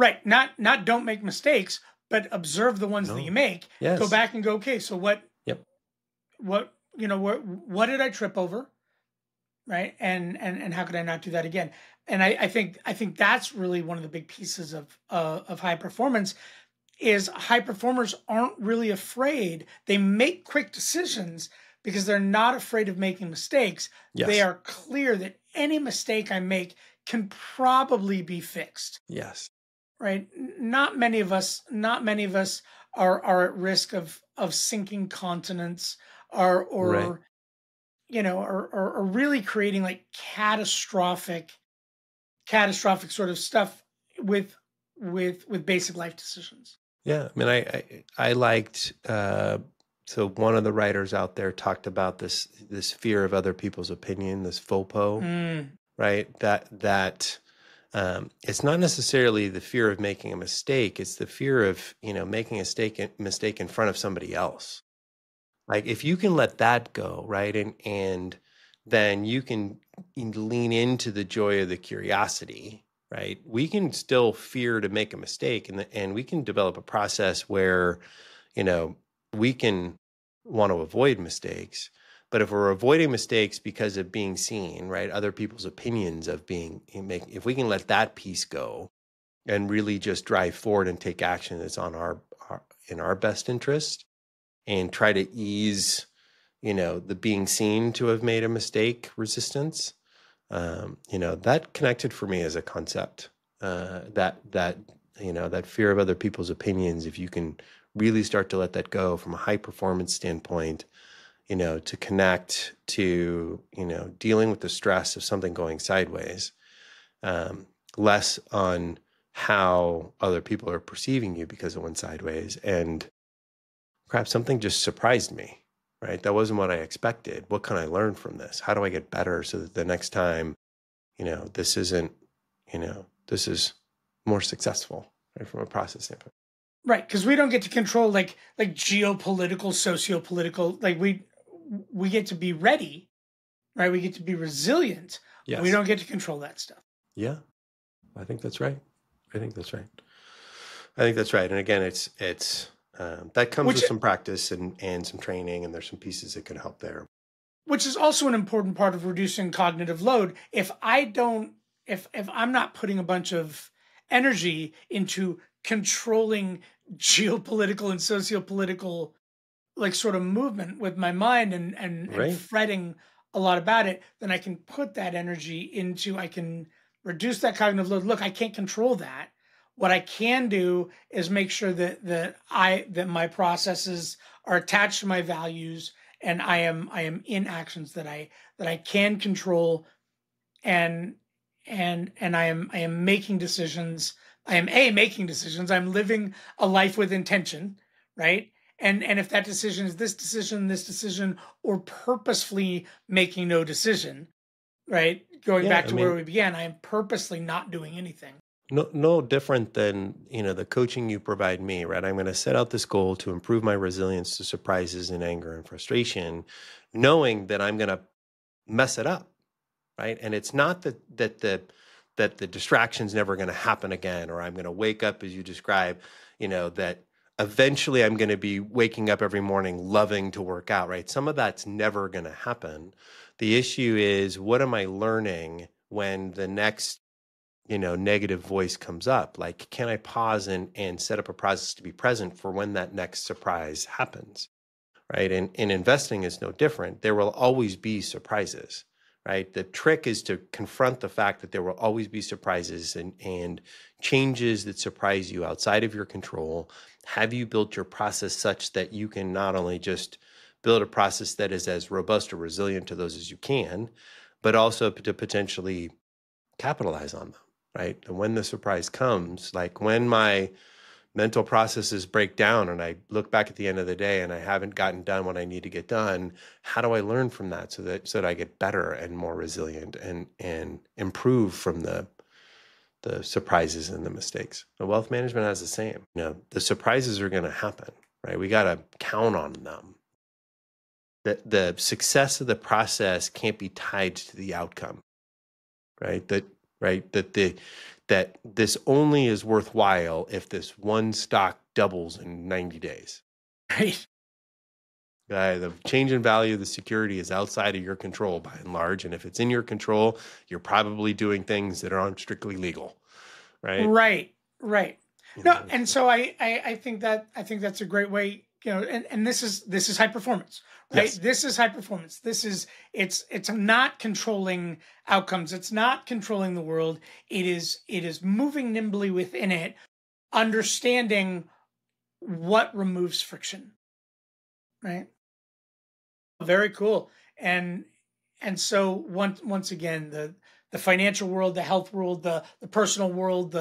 right. Not don't make mistakes, but observe the ones that you make. Yes. Go back and go, okay, so what? Yep. What did I trip over? Right. And how could I not do that again? And I think that's really one of the big pieces of high performance is high performers aren't really afraid. They make quick decisions because they're not afraid of making mistakes. Yes. They are clear that any mistake I make can probably be fixed. Yes. Right. Not many of us are at risk of sinking continents or Right. Or really creating like catastrophic sort of stuff with basic life decisions. Yeah. I mean, I liked, so one of the writers out there talked about this fear of other people's opinion, this FOPO, right? That it's not necessarily the fear of making a mistake. It's the fear of, making a mistake in front of somebody else. Like, if you can let that go, right? And then you can lean into the joy of the curiosity, right? We can still fear to make a mistake, and we can develop a process where, we can want to avoid mistakes. But if we're avoiding mistakes because of being seen, right, other people's opinions of if we can let that piece go and really just drive forward and take action that's in our best interest, and try to ease, the being seen to have made a mistake resistance, that connected for me as a concept, that fear of other people's opinions. If you can really start to let that go from a high performance standpoint, to connect to, dealing with the stress of something going sideways, less on how other people are perceiving you because it went sideways, and crap, something just surprised me, right? That wasn't what I expected. What can I learn from this? How do I get better so that the next time, this isn't, this is more successful, right, from a process standpoint. Right, because we don't get to control like geopolitical, sociopolitical. Like we get to be ready, right? We get to be resilient. Yes. We don't get to control that stuff. Yeah, I think that's right. And again, it's that comes with some practice and some training, and there's some pieces that can help there. Which is also an important part of reducing cognitive load. If I'm not putting a bunch of energy into controlling geopolitical and sociopolitical like sort of movement with my mind and fretting a lot about it, then I can put that energy into, I can reduce that cognitive load. Look, I can't control that. What I can do is make sure that my processes are attached to my values, and I am in actions that I can control, and I am making decisions. I am making decisions. I'm living a life with intention, right? And if that decision is this decision, or purposefully making no decision, right? Going back to where we began, I am purposely not doing anything. No different than, the coaching you provide me, right? I'm going to set out this goal to improve my resilience to surprises and anger and frustration, knowing that I'm going to mess it up, right? And it's not that the distraction's never going to happen again, or I'm going to wake up, as you describe, that eventually I'm going to be waking up every morning loving to work out, right? Some of that's never going to happen. The issue is, what am I learning when the next, negative voice comes up? Like, can I pause and set up a process to be present for when that next surprise happens, right? And investing is no different. There will always be surprises, right? The trick is to confront the fact that there will always be surprises and changes that surprise you outside of your control. Have you built your process such that you can not only just build a process that is as robust or resilient to those as you can, but also to potentially capitalize on them, right? And when the surprise comes, like when my mental processes break down and I look back at the end of the day and I haven't gotten done what I need to get done, how do I learn from that so that I get better and more resilient and improve from the surprises and the mistakes? The wealth management has the same. The surprises are going to happen, right? We got to count on them. The success of the process can't be tied to the outcome, right? That this only is worthwhile if this one stock doubles in 90 days. Right. The change in value of the security is outside of your control by and large. And if it's in your control, you're probably doing things that aren't strictly legal, right? Right. No, and so I think that's a great way, and this is high performance, right? Yes. This is high performance. It's not controlling outcomes. It's not controlling the world. It is moving nimbly within it, understanding what removes friction, right? Very cool. And so once again, the financial world, the health world, the personal world,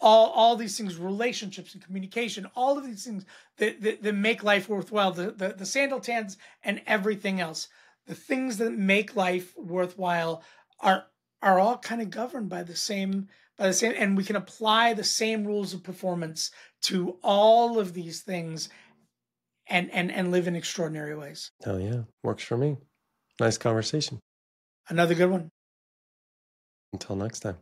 all these things, relationships and communication, all of these things that make life worthwhile, the sandal tans and everything else, the things that make life worthwhile are all kind of governed by the same, and we can apply the same rules of performance to all of these things and live in extraordinary ways. Hell yeah. Works for me. Nice conversation. Another good one. Until next time.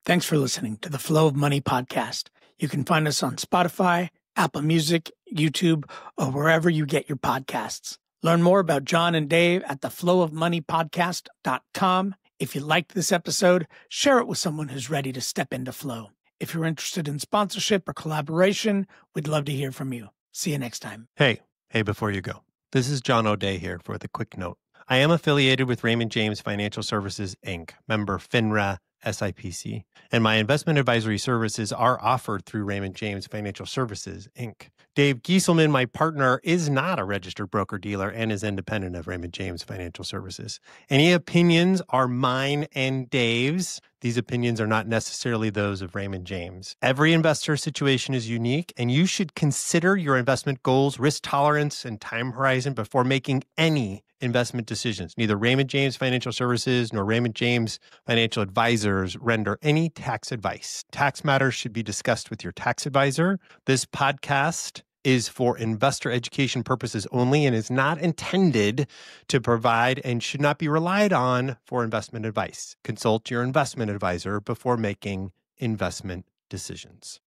Thanks for listening to the Flow of Money podcast. You can find us on Spotify, Apple Music, YouTube, or wherever you get your podcasts. Learn more about John and Dave at theflowofmoneypodcast.com. If you liked this episode, share it with someone who's ready to step into flow. If you're interested in sponsorship or collaboration, we'd love to hear from you. See you next time. Hey, before you go, this is John O'Dea here for the quick note. I am affiliated with Raymond James Financial Services, Inc., member FINRA SIPC, and my investment advisory services are offered through Raymond James Financial Services, Inc. Dave Gieselman, my partner, is not a registered broker-dealer and is independent of Raymond James Financial Services. Any opinions are mine and Dave's. These opinions are not necessarily those of Raymond James. Every investor situation is unique, and you should consider your investment goals, risk tolerance, and time horizon before making any investment decisions. Neither Raymond James Financial Services nor Raymond James Financial Advisors render any tax advice. Tax matters should be discussed with your tax advisor. This podcast is for investor education purposes only and is not intended to provide and should not be relied on for investment advice. Consult your investment advisor before making investment decisions.